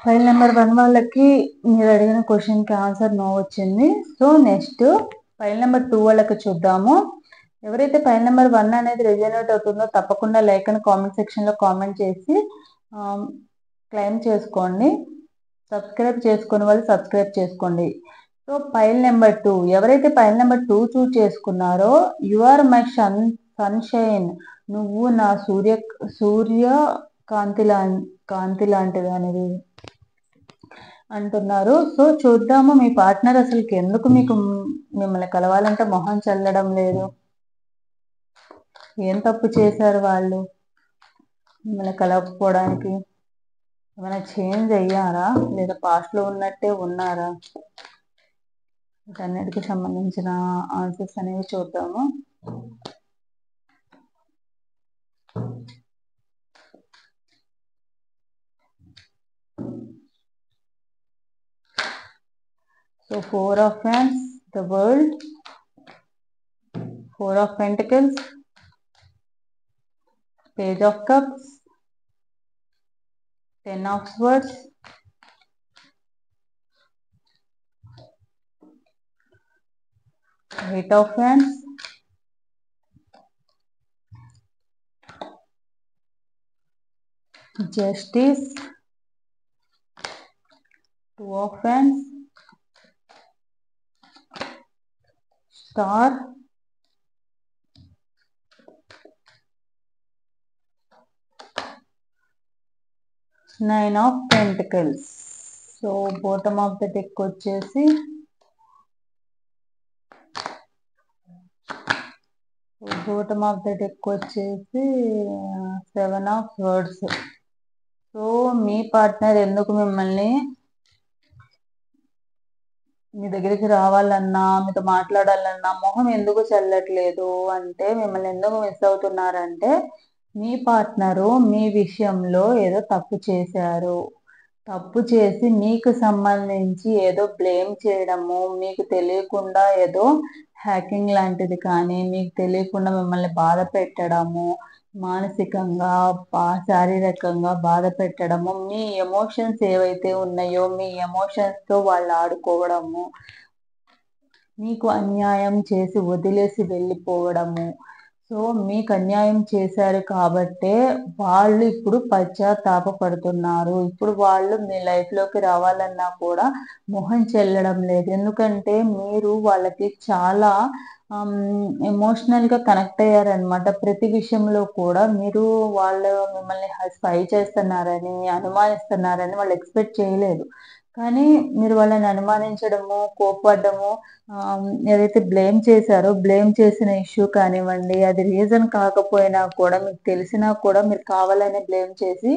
ఫైల్ నెంబర్ 1 వాళ్ళకి మీరు అడిగిన క్వశ్చన్ కి ఆన్సర్ నో వచ్చింది. సో నెక్స్ట్ ఫైల్ నెంబర్ 2 వాళ్ళకి చూద్దాము. ఎవరైతే ఫైల్ నెంబర్ 1 అనేది రెజనేట్ అవుతుందో తప్పకుండా లైక్ అని కామెంట్ సెక్షన్ లో కామెంట్ చేసి క్లెయిమ్ చేసుకోండి. సబ్స్క్రైబ్ చేసుకునే వాళ్ళు సబ్స్క్రైబ్ చేసుకోండి. సో ఫైల్ నెంబర్ 2, ఎవరైతే ఫైల్ నెంబర్ 2 చూస్ చేసుకున్నారో, యు ఆర్ మై సన్షైన్. నువ్వు నా సూర్య కాంతి లాంటిది అనేది అంటున్నారు. సో చూద్దాము మీ పార్ట్నర్ అసలుకి ఎందుకు మిమ్మల్ని కలవాలంటే మొహం చల్లడం లేదు. ఏం తప్పు చేశారు వాళ్ళు మిమ్మల్ని కలవకపోవడానికి? ఏమైనా చేంజ్ అయ్యారా లేదా పాస్ట్ లో ఉన్నట్టే ఉన్నారా? వీటన్నిటికి సంబంధించిన ఆన్సర్స్ అనేవి చూద్దాము. So 4 of Wands, the World, 4 of Pentacles, Page of Cups, 10 of Swords, Eight of Wands, Justice, 2 of Wands, Star, Nine of Pentacles. So bottom of the deck వచ్చేసి Seven of Swords. So me partner ఎందుకు మిమ్మల్ని మీ దగ్గరికి రావాలన్నా, మీతో మాట్లాడాలన్నా మొహం ఎందుకు చెల్లట్లేదు అంటే, మిమ్మల్ని ఎందుకు మిస్ అవుతున్నారంటే, మీ పార్ట్నరు మీ విషయంలో ఏదో తప్పు చేశారు. తప్పు చేసి మీకు సంబంధించి ఏదో బ్లేమ్ చేయడము, మీకు తెలియకుండా ఏదో హ్యాకింగ్ లాంటిది కానీ, మీకు తెలియకుండా మిమ్మల్ని బాధ పెట్టడము, మానసికంగా, శారీరకంగా బాధ పెట్టడము, మీ ఎమోషన్స్ ఏవైతే ఉన్నాయో, మీ ఎమోషన్స్‌తో వాళ్ళు ఆడుకోవడము, మీకు అన్యాయం చేసి వదిలేసి వెళ్ళిపోవడము. సో, మీకు అన్యాయం చేశారు కాబట్టే వాళ్ళు ఇప్పుడు పశ్చాత్తాప పడుతున్నారు. ఇప్పుడు వాళ్ళు మీ లైఫ్‌లోకి రావాలన్నా కూడా మొహం చెల్లడం లేదు. ఎందుకంటే మీరు వాళ్ళకి చాలా ఎమోషనల్‌గా కనెక్ట్ అయ్యారనమాట. ప్రతి విషయంలో కూడా మీరు వాళ్ళు మిమ్మల్ని స్పై చేస్తున్నారని, అనుమానిస్తున్నారని వాళ్ళు ఎక్స్‌పెక్ట్ చేయలేదు. కానీ మీరు వాళ్ళని అనుమానించడము, కోప్పడ్డము, ఏదైతే బ్లేమ్ చేశారో, బ్లేమ్ చేసిన ఇష్యూ కానివ్వండి, అది రీజన్ కాకపోయినా కూడా మీకు తెలిసినా కూడా మీరు కావాలనే బ్లేమ్ చేసి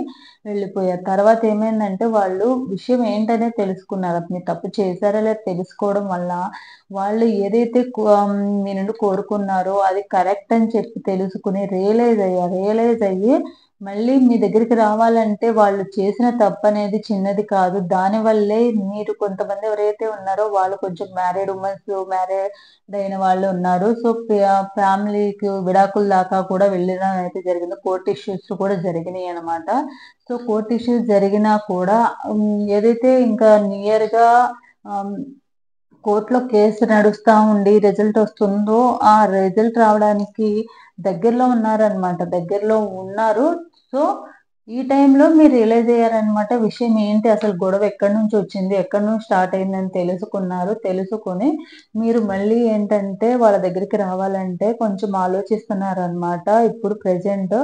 వెళ్ళిపోయారు. తర్వాత ఏమైందంటే వాళ్ళు విషయం ఏంటనేది తెలుసుకున్నారు. మీరు తప్పు చేశారో లేదో తెలుసుకోవడం వల్ల వాళ్ళు ఏదైతే మీ నుండి కోరుకున్నారో అది కరెక్ట్ అని చెప్పి తెలుసుకుని రియలైజ్ అయ్యారు. రియలైజ్ అయ్యి మళ్ళీ మీ దగ్గరికి రావాలంటే వాళ్ళు చేసిన తప్పనేది చిన్నది కాదు. దానివల్లే మీరు కొంతమంది ఎవరైతే ఉన్నారో వాళ్ళు కొంచెం మ్యారీడ్ వుమెన్స్, మ్యారీడ్ అయిన వాళ్ళు ఉన్నారు. సో, ఫ్యామిలీకి విడాకుల దాకా కూడా వెళ్ళడం అయితే జరిగింది. కోర్ట్ ఇష్యూస్ కూడా జరిగినాయనమాట. సో, కోర్ట్ ఇష్యూస్ జరిగినా కూడా ఏదైతే ఇంకా నియర్‌గా ఆహ్, కోర్ట్‌లో కేసు నడుస్తా ఉండి రిజల్ట్ వస్తుందో, ఆ రిజల్ట్ రావడానికి దగ్గరలో ఉన్నారనమాట. దగ్గరలో ఉన్నారు. సో, ఈ టైంలో మీరు రియలైజ్ అయ్యారనమాట. విషయం ఏంటి అసలు గొడవ ఎక్కడి నుంచి వచ్చింది? ఎక్కడి నుంచి స్టార్ట్ అయిందని తెలుసుకున్నారు. తెలుసుకొని మీరు మళ్ళీ ఏంటంటే వాళ్ళ దగ్గరికి రావాలంటే కొంచెం ఆలోచిస్తున్నారనమాట. ఇప్పుడు ప్రెజెంట్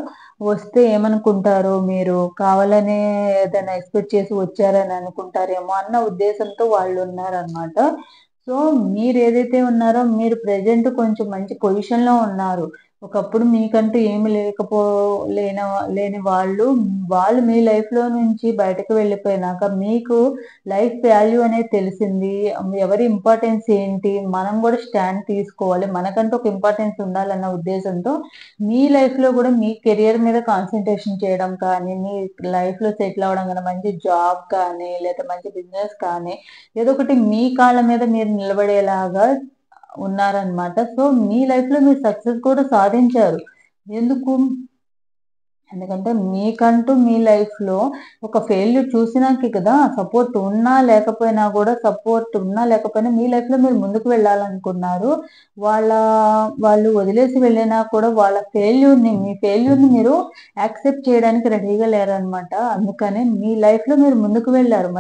వస్తే ఏమనుకుంటారు మీరు? కావాలనే ఏదైనా ఎక్స్‌పెక్ట్ చేసి వచ్చారని అనుకుంటారేమో అన్న ఉద్దేశంతో వాళ్ళున్నారనమాట. సో, మీరేదైతే ఉన్నారో మీరు ప్రెజెంట్ కొంచెం మంచి పొజిషన్‌లో ఉన్నారు. ఒకప్పుడు మీకంటూ ఏమి లేన లేని వాళ్ళు, వాళ్ళు మీ లైఫ్‌లో నుంచి బయటకు వెళ్ళిపోయినాక మీకు లైఫ్ వాల్యూ అనేది తెలిసింది. ఎవరి ఇంపార్టెన్స్ ఏంటి? మనం గూడా స్టాండ్ తీసుకోవాలి. మనకంటూ ఒక ఇంపార్టెన్స్ ఉండాలన్న ఉద్దేశంతో మీ లైఫ్‌లో గూడా మీ కెరియర్ మీద కాన్సంట్రేషన్ చేయడం కానీ, మీ లైఫ్‌లో సెటిల్ అవ్వడం గాని, మంచి జాబ్ కానీ, లేదా మంచి బిజినెస్ కానీ, ఏదో ఒకటి మీ కాళ్ళ మీద మీరు నిలబడేలాగా ఉన్నారనమాట. సో, మీ లైఫ్‌లో మీరు సక్సెస్ కూడా సాధించారు. ఎందుకు? ఎందుకంటే మీకంటూ మీ లైఫ్‌లో ఒక ఫెయిల్యూర్ చూసినాకే కదా! సపోర్ట్ ఉన్నా లేకపోయినా గూడా సపోర్ట్ ఉన్నా లేకపోయినా మీ లైఫ్‌లో మీరు ముందుకు వెళ్ళాలనుకున్నారు. వాళ్ళ వాళ్ళు వదిలేసి వెళ్ళినా కూడా వాళ్ళ మీ ఫెయిల్యూర్‌ని మీరు యాక్సెప్ట్ చేయడానికి రెడీగా లేరనమాట. అందుకనే మీ లైఫ్‌లో మీరు ముందుకు వెళ్లారు.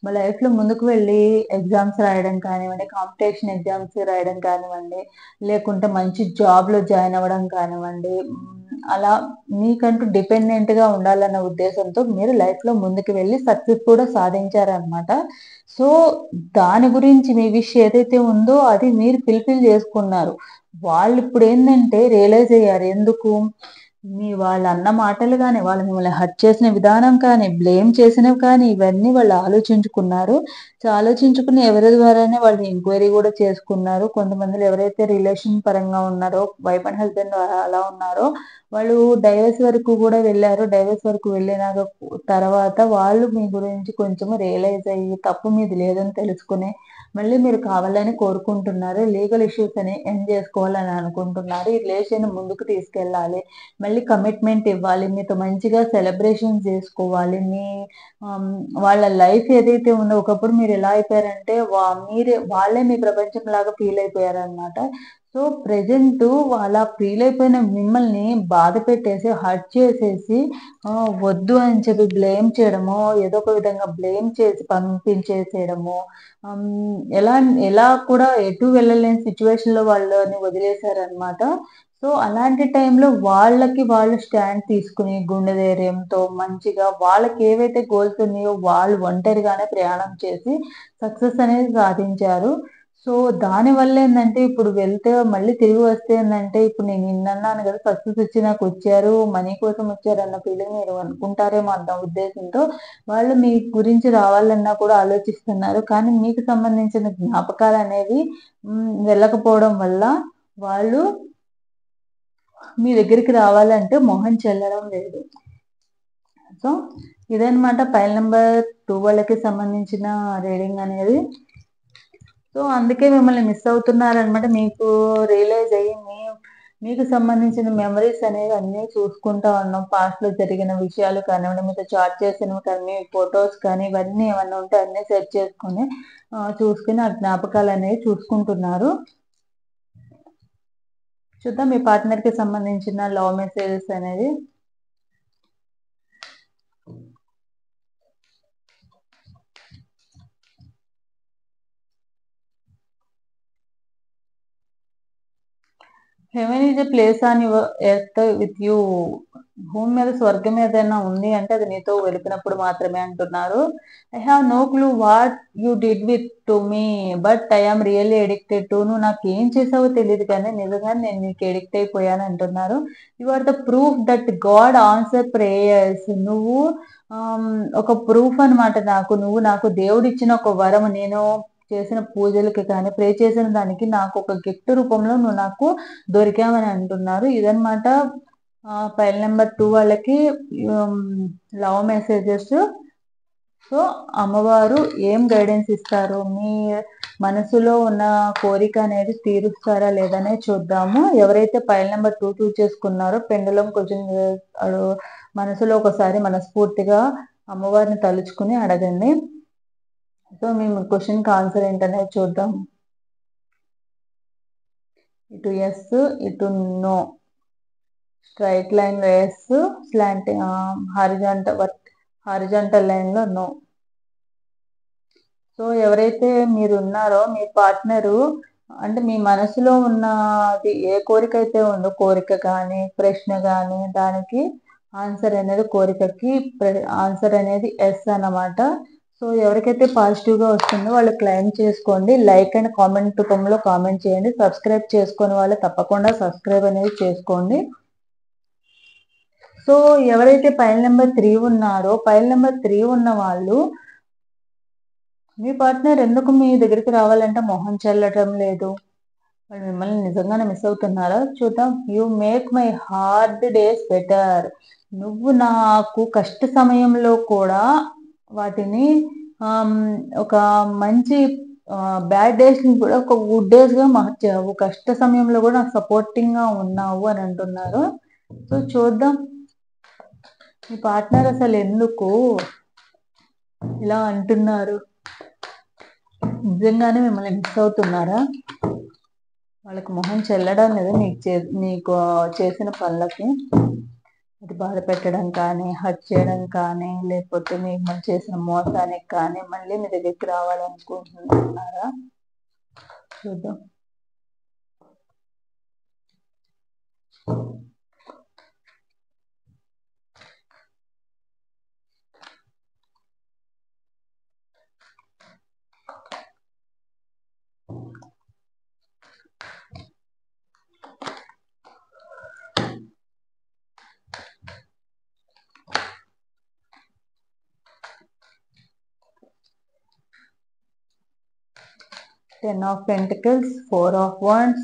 మా లైఫ్‌లో ముందుకు వెళ్ళి ఎగ్జామ్స్ రాయడం కానివ్వండి, కాంపిటీషన్ ఎగ్జామ్స్ రాయడం కానివ్వండి, లేకుంటే మంచి జాబ్‌లో జాయిన్ అవ్వడం కానివ్వండి, అలా మీకంటూ డిపెండెంట్‌గా ఉండాలన్న ఉద్దేశంతో మీరు లైఫ్‌లో ముందుకు వెళ్లి సక్సెస్ కూడా సాధించారనమాట. సో, దాని గురించి మీ విష్ ఏదైతే ఉందో అది మీరు ఫుల్‌ఫిల్ చేసుకున్నారు. వాళ్ళిప్పుడేందంటే రియలైజ్ అయ్యారు. ఎందుకు? వాళ్ళన్న మాటలు గాని, వాళ్ళు మిమ్మల్ని హర్ట్ చేసిన విధానం కానీ, బ్లేమ్ చేసినవి కానీ, ఇవన్నీ వాళ్ళు ఆలోచించుకున్నారు. సో, ఆలోచించుకుని ఎవరి ద్వారానే వాళ్ళు ఎంక్వైరీ గూడా చేసుకున్నారు. కొంతమందిలో ఎవరైతే రిలేషన్ పరంగా ఉన్నారో, వైఫ్ అండ్ హస్బెండ్ అలా ఉన్నారో, వాళ్ళు డైవర్స్ వరకు గూడా వెళ్లారు. డైవర్స్ వరకు వెళ్ళినాక తర్వాత వాళ్ళు మీ గురించి కొంచెం రియలైజ్ అయ్యి, తప్పు మీది లేదని తెలుసుకొని, మళ్ళీ మీరు కావాలని కోరుకుంటున్నారు. లీగల్ ఇష్యూస్ అని ఎండ్ జేసుకోవాలని అనుకుంటున్నారు. ఈ రిలేషన్ ముందుకు తీసుకెళ్ళాలి. మళ్ళీ కమిట్మెంట్ ఇవ్వాలి. మీతో మంచిగా సెలబ్రేషన్స్ జేసుకోవాలి. ఆహ్, వాళ్ళ లైఫ్ ఏదైతే ఉందో ఒకప్పుడు మీరెలా అయిపోయారంటే వాళ్ళే మీ ప్రపంచంలాగా ఫీల్ అయిపోయారనమాట. సో, ప్రెజెంటు అలా ఫీల్ అయిపోయిన మిమ్మల్ని బాధ పెట్టేసి, హర్ట్ చేసేసి వద్దు అని చెప్పి బ్లేమ్ చేయడమో, ఏదో ఒక విధంగా బ్లేమ్ చేసి పంపించేసేయడమో, ఎలా ఎలా కూడా ఎటు వెళ్ళలేని సిట్యుయేషన్‌లో వాళ్ళని వదిలేసారనమాట. సో, అలాంటి టైంలో వాళ్ళకి వాళ్ళు స్టాండ్ తీసుకొని, గుండె ధైర్యంతో మంచిగా వాళ్ళకేవైతే గోల్స్ ఉన్నాయో వాళ్ళు ఒంటరిగానే ప్రయాణం చేసి సక్సెస్ అనేది సాధించారు. సో దానివల్ల ఏందంటే ఇప్పుడు వెళ్తే మళ్ళీ తిరిగి వస్తే ఏందంటే ఇప్పుడు నేను ఇన్నన్నాను కదా, సక్సెస్ వచ్చి నాకు వచ్చారు, మనీ కోసం వచ్చారు అన్న ఫీలింగ్ మీరు అనుకుంటారేమో అన్న ఉద్దేశంతో వాళ్ళు మీ గురించి రావాలన్నా కూడా ఆలోచిస్తున్నారు. కానీ మీకు సంబంధించిన జ్ఞాపకాలు అనేవి వెళ్ళకపోవడం వల్ల వాళ్ళు మీ దగ్గరికి రావాలంటే మొహం చెల్లడం లేదు. సో ఇదనమాట పైల్ నెంబర్ 2 వాళ్ళకి సంబంధించిన రీడింగ్ అనేది. సో అందుకే మిమ్మల్ని మిస్ అవుతున్నారనమాట. మీకు రియలైజ్ అయ్యి మీకు సంబంధించిన మెమరీస్ అనేవి అన్నీ చూసుకుంటా ఉన్నాం. పాస్ట్లో జరిగిన విషయాలు కానివ్వండి, మీతో చాట్ చేసినవి కానీ, మీ ఫొటోస్ కానీ, ఇవన్నీ ఏమన్నా ఉంటే అన్నీ సెర్చ్ చేసుకొని చూసుకుని ఆ జ్ఞాపకాలు అనేవి చూసుకుంటున్నారు. చూద్దాం మీ పార్ట్నర్కి సంబంధించిన లవ్ మెసేజెస్ అనేది. Heaven is a place on your earth with you. భూమి మీద స్వర్గం ఏదైనా ఉంది అంటే అది నీతో వెలిపినప్పుడు మాత్రమే అంటున్నారు. I have no clue what you did with to me but I am really addicted to. నువ్వు నాకు ఏం చేసావో తెలియదు కానీ నిజంగా నేను నీకు ఎడిక్ట్ అయిపోయాను అంటున్నారు. You are the proof that God answer prayers. నువ్వు ఒక ప్రూఫ్ అనమాట నాకు. నువ్వు నాకు దేవుడు ఇచ్చిన ఒక వరం. నేను చేసిన పూజలకి కానీ ప్రే చేసిన దానికి నాకు ఒక గిఫ్ట్ రూపంలో నువ్వు నాకు దొరికామని అంటున్నారు. ఇదనమాట పైల్ నెంబర్ 2 వాళ్ళకి లవ్ మెసేజెస్. సో అమ్మవారు ఏం గైడెన్స్ ఇస్తారు, మీ మనసులో ఉన్న కోరిక అనేది తీరుస్తారా లేదనే చూద్దాము. ఎవరైతే పైల్ నెంబర్ 2 చూస్ చేసుకున్నారో పెండులం క్వశ్చన్ మనసులో ఒకసారి మనస్ఫూర్తిగా అమ్మవారిని తలుచుకుని అడగండి. సో మేము క్వశ్చన్కి ఆన్సర్ ఏంటనేది చూద్దాం. ఇటు ఎస్, ఇటు నో. స్ట్రైట్ లైన్ లో ఎస్, స్లాంటింగ్ హారిజాంటల్ లైన్ లో నో. సో ఎవరైతే మీరు ఉన్నారో మీ పార్ట్నరు అంటే మీ మనసులో ఉన్నది ఏ కోరిక అయితే ఉందో, కోరిక కానీ ప్రశ్న కానీ, దానికి ఆన్సర్ అనేది కోరికకి ఆన్సర్ అనేది ఎస్ అన్నమాట. సో ఎవరికైతే పాజిటివ్గా వస్తుందో వాళ్ళు క్లెయిమ్ చేసుకోండి. లైక్ అండ్ కామెంట్ రూపంలో కామెంట్ చేయండి. సబ్స్క్రైబ్ చేసుకునే వాళ్ళు తప్పకుండా సబ్స్క్రైబ్ అనేది చేసుకోండి. సో ఎవరైతే పైల్ నెంబర్ 3 ఉన్నారో పైల్ నెంబర్ 3 ఉన్న వాళ్ళు మీ పార్ట్నర్ ఎందుకు మీ దగ్గరికి రావాలంటే మొహం చెల్లటం లేదు, వాళ్ళు మిమ్మల్ని నిజంగానే మిస్ అవుతున్నారా చూద్దాం. You make my hard days better. నువ్వు నాకు కష్ట సమయంలో కూడా వాటిని ఒక మంచి బ్యాడ్ డేస్ని కూడా ఒక గుడ్ డేస్గా మార్చావు. కష్ట సమయంలో కూడా నాకు సపోర్టింగ్గా ఉన్నావు అని అంటున్నారు. సో చూద్దాం మీ పార్ట్నర్ అసలు ఎందుకు ఇలా అంటున్నారు. నిజంగానే మిమ్మల్ని మిస్ అవుతున్నారా? వాళ్ళకి మొహం చెల్లడం లేదు మీకు చేసిన పనులకి. అది బాధ పెట్టడం కానీ, హర్ట్ చేయడం కానీ, లేకపోతే మీకు చేసిన మోసానికి కానీ మళ్ళీ మీ దగ్గరికి రావాలనుకుంటున్నారా చూద్దాం. Ten of Pentacles, Four of Wands,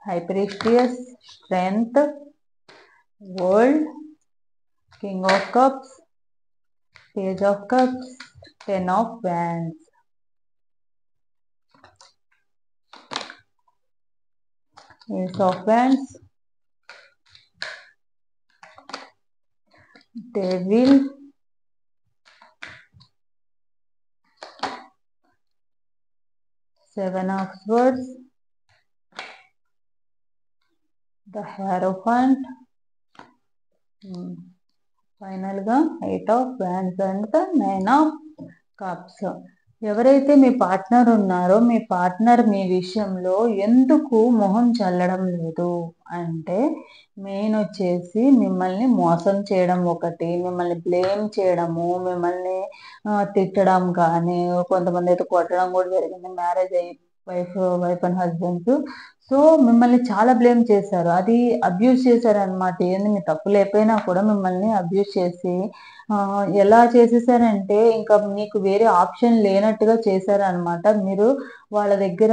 High Priestess, Strength, World, King of Cups, Page of Cups, Ten of Wands. Ace of Wands, Devil, Seven of Swords, the Hierophant, final గా 8 of Wands and the 9 of Cups. ఎవరైతే మీ partner ఉన్నారో మీ partner మీ విషయంలో ఎందుకు మొహం చల్లడం లేదు అంటే main వచ్చేసి మిమ్మల్ని మోసం చేయడం ఒకటి, మిమ్మల్ని బ్లేమ్ చేయడము, మిమ్మల్ని తిట్టడం కానీ, కొంతమంది అయితే కొట్టడం కూడా జరిగింది. Marriage wife wife and husbands. So మిమ్మల్ని చాలా బ్లేమ్ చేశారు. అది అబ్యూజ్ చేశారనమాట. ఏంది మీ తప్పు లేకపోయినా కూడా మిమ్మల్ని అబ్యూజ్ చేసి ఎలా చేసేసారంటే ఇంకా మీకు వేరే ఆప్షన్ లేనట్టుగా చేశారనమాట. మీరు వాళ్ళ దగ్గర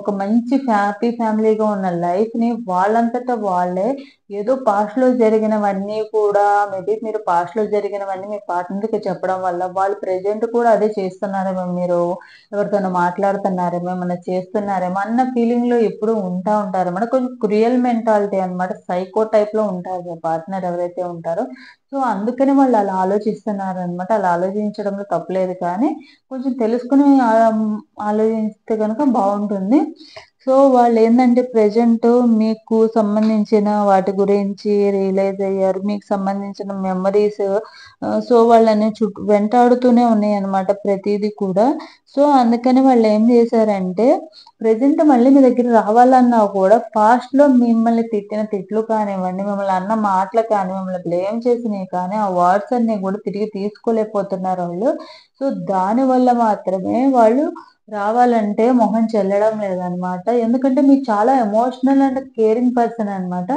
ఒక మంచి హ్యాపీ ఫ్యామిలీగా ఉన్న లైఫ్‌ని వాళ్ళంతట వాళ్ళే ఏదో పాస్ట్‌లో జరిగినవన్నీ కూడా మేబీ మీరు పాస్ట్‌లో జరిగినవన్నీ మీ పార్ట్నర్‌కి చెప్పడం వల్ల వాళ్ళు ప్రెజెంట్ కూడా అదే చేస్తున్నారేమో. మీరు ఎవరితోనో మాట్లాడుతున్నారేమో, ఏమన్నా చేస్తున్నారేమో అన్న ఫీలింగ్‌లో ఎప్పుడూ ఉంటారన్నమాట. కొంచెం క్రూయల్ మెంటాలిటీ అన్నమాట. సైకో టైప్‌లో ఉంటారు మీ పార్ట్నర్ ఎవరైతే ఉంటారో. సో, అందుకని వాళ్ళు అలా ఆలోచిస్తున్నారన్నమాట. అలా ఆలోచించడంలో తప్పులేదు కానీ, కొంచెం తెలుసుకొని ఆలోచిస్తే గనక బావుంటుంది. సో, వాళ్ళేందంటే ప్రెజెంట్ మీకు సంబంధించిన వాటి గురించి రియలైజ్ అయ్యారు. మీకు సంబంధించిన మెమోరీస్ సో, వాళ్ళని వెంటాడుతూనే ఉన్నాయన్నమాట ప్రతీదీ కూడా. సో, అందుకని వాళ్ళేం జేశారంటే, ప్రెజెంట్ మళ్ళీ మీ దగ్గర రావాలన్నా కూడా పాస్ట్‌లో మిమ్మల్ని తిట్టిన తిట్లు కానివ్వండి, మిమ్మల్ని అన్న మాటలు కానీ, మిమ్మల్ని బ్లేమ్ చేసినయి కానీ, ఆ వర్డ్స్ అన్నీ గూడా తిరిగి తీసుకోలేకపోతున్నారాళ్ళు. సో, దానివల్ల మాత్రమే వాళ్ళు రావాలంటే మొహం చెల్లడం లేదనమాట. ఎందుకంటే మీరు చాలా ఎమోషనల్ అండ్ కేరింగ్ పర్సన్ అనమాట.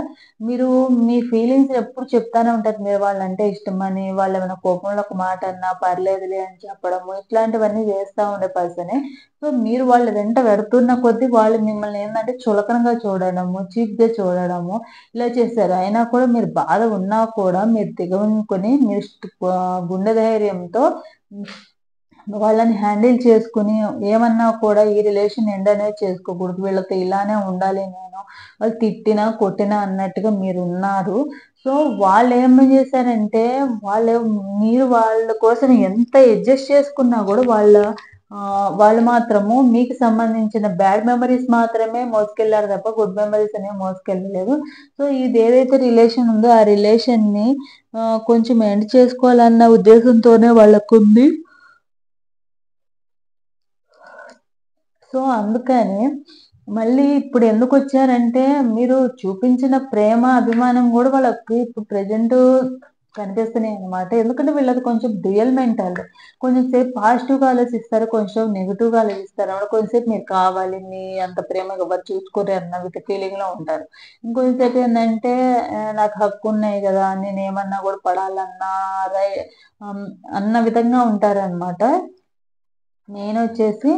మీరు మీ ఫీలింగ్స్ ఎప్పుడు చెప్తానే ఉంటారు. మీరు వాళ్ళంటే ఇష్టమని, వాళ్ళేమైనా కోపంలో ఒక మాట అన్నా పర్లేదులే అని చెప్పడము, ఇట్లాంటివన్నీ చేస్తా ఉండే పర్సనే. సో, మీరు వాళ్ళ వెంట వెడుతున్న కొద్దీ వాళ్ళు మిమ్మల్ని ఏందంటే చులకనగా చూడడము, చీప్‌గా చూడడము ఇలా చేశారు. అయినా కూడా మీరు బాధ ఉన్నా కూడా మీరు దిగమింగుకొని మీరు గుండె ధైర్యంతో వాళ్ళని హ్యాండిల్ చేసుకొని ఏమన్నా కూడా ఈ రిలేషన్ ఎండ్ అనేది చేసుకోకూడదు. వీళ్ళతో ఇలానే ఉండాలి నేను. వాళ్ళు తిట్టినా, కొట్టినా అన్నట్టుగా మీరున్నారు. సో, వాళ్ళేమి చేశారంటే మీరు వాళ్ళ కోసం ఎంత అడ్జస్ట్ చేసుకున్నా గూడా వాళ్ళు మాత్రము మీకు సంబంధించిన బ్యాడ్ మెమోరీస్ మాత్రమే మోసుకెళ్లారు తప్ప గుడ్ మెమోరీస్ అనేవి మోసుకెళ్ళలేదు. సో, ఇదేదైతే రిలేషన్ ఉందో ఆ రిలేషన్‌ని కొంచెం ఎండ్ చేసుకోవాలన్న ఉద్దేశంతోనే వాళ్ళకుంది. సో, అందుకని మళ్ళీ ఇప్పుడెందుకొచ్చారంటే, మీరు చూపించిన ప్రేమ, అభిమానం గూడా వాళ్ళకి ఇప్పుడు ప్రెజెంటు కనిపిస్తున్నాయన్నమాట. ఎందుకంటే వీళ్ళది కొంచెం డ్యూయల్ మెంటాలిటీ. కొంచెం సేపు పాజిటివ్‌గా ఆలోచిస్తారు. కొంచెం నెగెటివ్‌గా ఆలోచిస్తారన్నమాట. కొంచెంసేపు మీరు కావాలి, మీ అంత ప్రేమగా ఎవరు చూసుకోరు అన్న ఫీలింగ్‌లో ఉంటారు. ఇంకొంచెం సేపు ఏందంటే నాకు హక్కున్నాయి గదా! నేనేమన్నా గూడా పడాలన్నా రై ఆహ్, అన్న విధంగా ఉంటారన్నమాట. నేనొచ్చేసి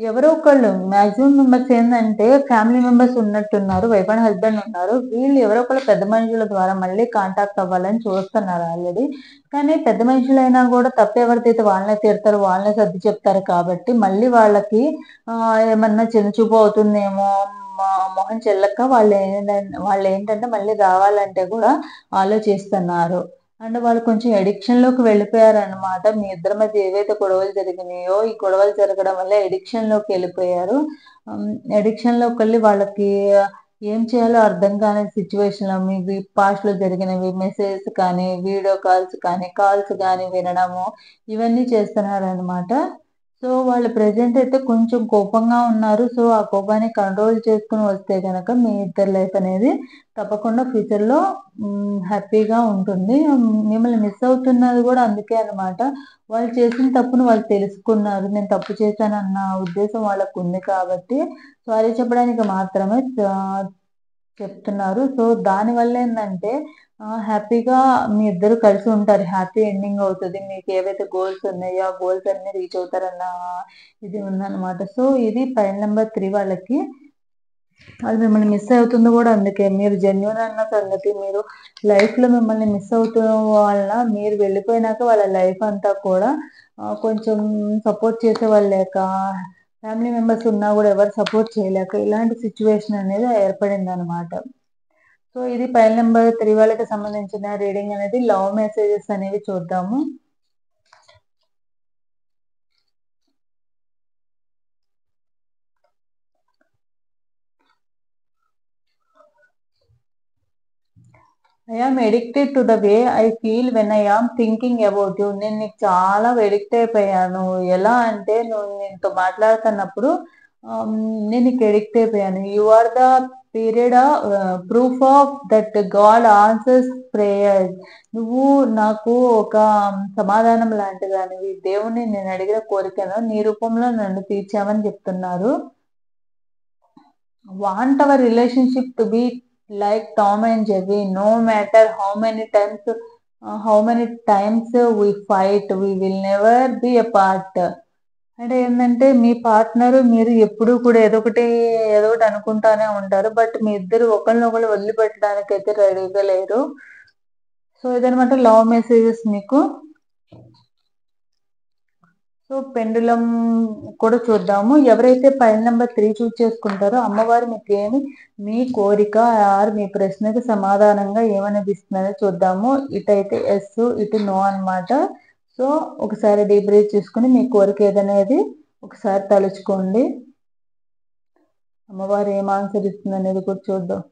ఎవరో ఒకళ్ళు మాక్సిమం మెంబర్స్ ఏందంటే ఫ్యామిలీ మెంబర్స్ ఉన్నట్టున్నారు. వైఫ్ అండ్ హస్బెండ్ ఉన్నారు. వీళ్ళు ఎవరో ఒకళ్ళు పెద్ద మనుషుల ద్వారా మళ్ళీ కాంటాక్ట్ అవ్వాలని చూస్తున్నారు ఆల్రెడీ. కానీ పెద్ద మనుషులైనా గూడా తప్పెవరిదైతే వాళ్ళనే తిడతారు, వాళ్ళనే సర్ది చెప్తారు కాబట్టి మళ్ళీ వాళ్ళకి ఏమన్నా చిన్నచూపు అవుతుందేమో మొహం చెల్లక వాళ్ళేంటంటే మళ్ళీ రావాలంటే గూడా ఆలోచిస్తున్నారు. అంటే వాళ్ళు కొంచెం అడిక్షన్‌లోకి వెళ్ళిపోయారన్నమాట. మీ ఇద్దరి మధ్య ఏవైతే గొడవలు జరిగినాయో, ఈ గొడవలు జరగడం వల్ల అడిక్షన్‌లోకెళ్ళిపోయారు. అడిక్షన్‌లోకెళ్ళి వాళ్ళకి ఏం చేయాలో అర్థం కాని సిట్యుయేషన్‌లో మీవి పాస్ట్‌లో జరిగినవి మెసేజెస్ కానీ, వీడియో కాల్స్ గానీ వినడము, ఇవన్నీ చేస్తున్నారన్నమాట. సో, వాళ్ళు ప్రెజెంట్ అయితే కొంచెం కోపంగా ఉన్నారు. సో, ఆ కోపాన్ని కంట్రోల్ చేసుకొని వస్తే గనక మీ ఇద్దరి లైఫ్ అనేది తప్పకుండా ఫ్యూచర్‌లో హ్యాపీగా ఉంటుంది. మిమ్మల్ని మిస్ అవుతున్నది గూడా అందుకే అన్నమాట. వాళ్ళు చేసిన తప్పును వాళ్ళు తెలుసుకున్నారు. నేను తప్పు చేశానన్న ఉద్దేశం వాళ్ళకుంది కాబట్టి, సారీ చెప్పడానికి మాత్రమే చెప్తున్నారు. సో, దానివల్లేందంటే హ్యాపీగా మీ ఇద్దరు కలిసి ఉంటారు. హ్యాపీ ఎండింగ్ అవుతది. మీకేవైతే గోల్స్ ఉన్నాయో, ఆ గోల్స్ అన్నీ రీచ్ అవుతారన్న ఇది ఉందన్నమాట. సో, ఇది ఫైల్ నంబర్ 3 వాళ్ళకి. అది మిమ్మల్ని మిస్ అవుతుంది గూడా అందుకే. మీరు జెన్యూన్ అన్న సంగతి మీరు లైఫ్‌లో మిమ్మల్ని మిస్ అవుతున్న వలన మీరు వెళ్ళిపోయినాక వాళ్ళ లైఫ్ అంతా కూడా కొంచెం సపోర్ట్ చేసేవాళ్ళు లేక, ఫ్యామిలీ మెంబర్స్ ఉన్నా గూడా ఎవరు సపోర్ట్ చేయలేక ఇలాంటి సిట్యుయేషన్ అనేది ఏర్పడిందనమాట. సో, ఇది ఫైల్ నంబర్ 3 వాళ్ళకి సంబంధించిన రీడింగ్ అనేది. లవ్ మెసేజెస్ అనేవి చూద్దాము. I am addicted to the way I feel when I am thinking about you. నేను నీకు చాలా అడిక్ట్ అయిపోయాను. ఎలా అంటే నువ్వు నీతో మాట్లాడుతున్నప్పుడు నేను నీకు అడిక్ట్ అయిపోయాను. You are the period proof of that God answers prayers. నువ్వు నాకు ఒక సమాధానం లాంటిదానివి. దేవుడిని నేను అడిగిన కోరికను నీ రూపంలో నన్ను తీర్చావని చెప్తున్నారు. want our relationship to be like Tom and Jerry. No matter how many times we fight, we will never be apart. అంటే ఏంటంటే మీ పార్ట్నర్ మీరు ఎప్పుడూ కూడా ఏదో ఒకటి అనుకుంటానే ఉంటారు. బట్ మీ ఇద్దరు ఒకరినొకరు వదిలిపెట్టడానికి అయితే రెడీగా లేరు. సో ఇదనమాట లవ్ మెసేజెస్ మీకు. సో పెండులం కూడా చూద్దాము. ఎవరైతే ఫైల్ నెంబర్ 3 చూస్ చేసుకుంటారో అమ్మవారు మీకు ఏమి మీ కోరిక ఆర్ మీ ప్రశ్నకు సమాధానంగా ఏమనిపిస్తుందో చూద్దాము. ఇటైతే ఎస్, ఇటు నో అన్నమాట. సో ఒకసారి డీప్ బ్రీత్ చేసుకుని మీ కోరిక ఏదనేది ఒకసారి తలుచుకోండి. అమ్మవారు ఏం ఆన్సర్ ఇస్తుంది అనేది కూడా చూద్దాం.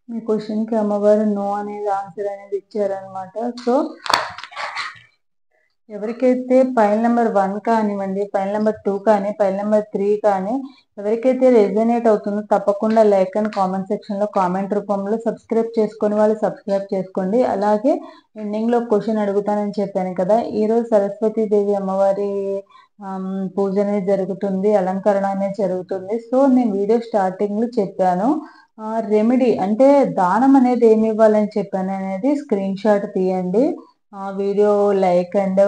మీ క్వశ్చన్కి అమ్మవారు నో అనేది ఆన్సర్ అనేది ఇచ్చారనమాట. సో ఎవరికైతే ఫైల్ నెంబర్ 1 కానివ్వండి, ఫైల్ నెంబర్ 2 కానీ, ఫైల్ నెంబర్ 3 కానీ ఎవరికైతే రెజనేట్ అవుతుందో తప్పకుండా లైక్ అండ్ కామెంట్ సెక్షన్లో కామెంట్ రూపంలో సబ్స్క్రైబ్ చేసుకొని వాళ్ళు సబ్స్క్రైబ్ చేసుకోండి. అలాగే ఎండింగ్లో క్వశ్చన్ అడుగుతానని చెప్పాను కదా, ఈరోజు సరస్వతీదేవి అమ్మవారి పూజ అనేది జరుగుతుంది, అలంకరణ అనేది జరుగుతుంది. సో నేను వీడియో స్టార్టింగ్లో చెప్పాను రెమెడీ అంటే దానం అనేది ఏమి ఇవ్వాలని చెప్పాను అనేది స్క్రీన్ షాట్ తీయండి. వీడియో లైక్ అండ్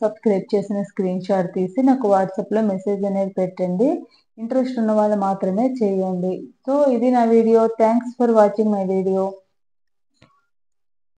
సబ్స్క్రైబ్ చేసిన స్క్రీన్ షాట్ తీసి నాకు వాట్సాప్లో మెసేజ్ అనేది పెట్టండి. ఇంట్రెస్ట్ ఉన్న వాళ్ళు మాత్రమే చేయండి. సో ఇది నా video. Thanks for watching my video.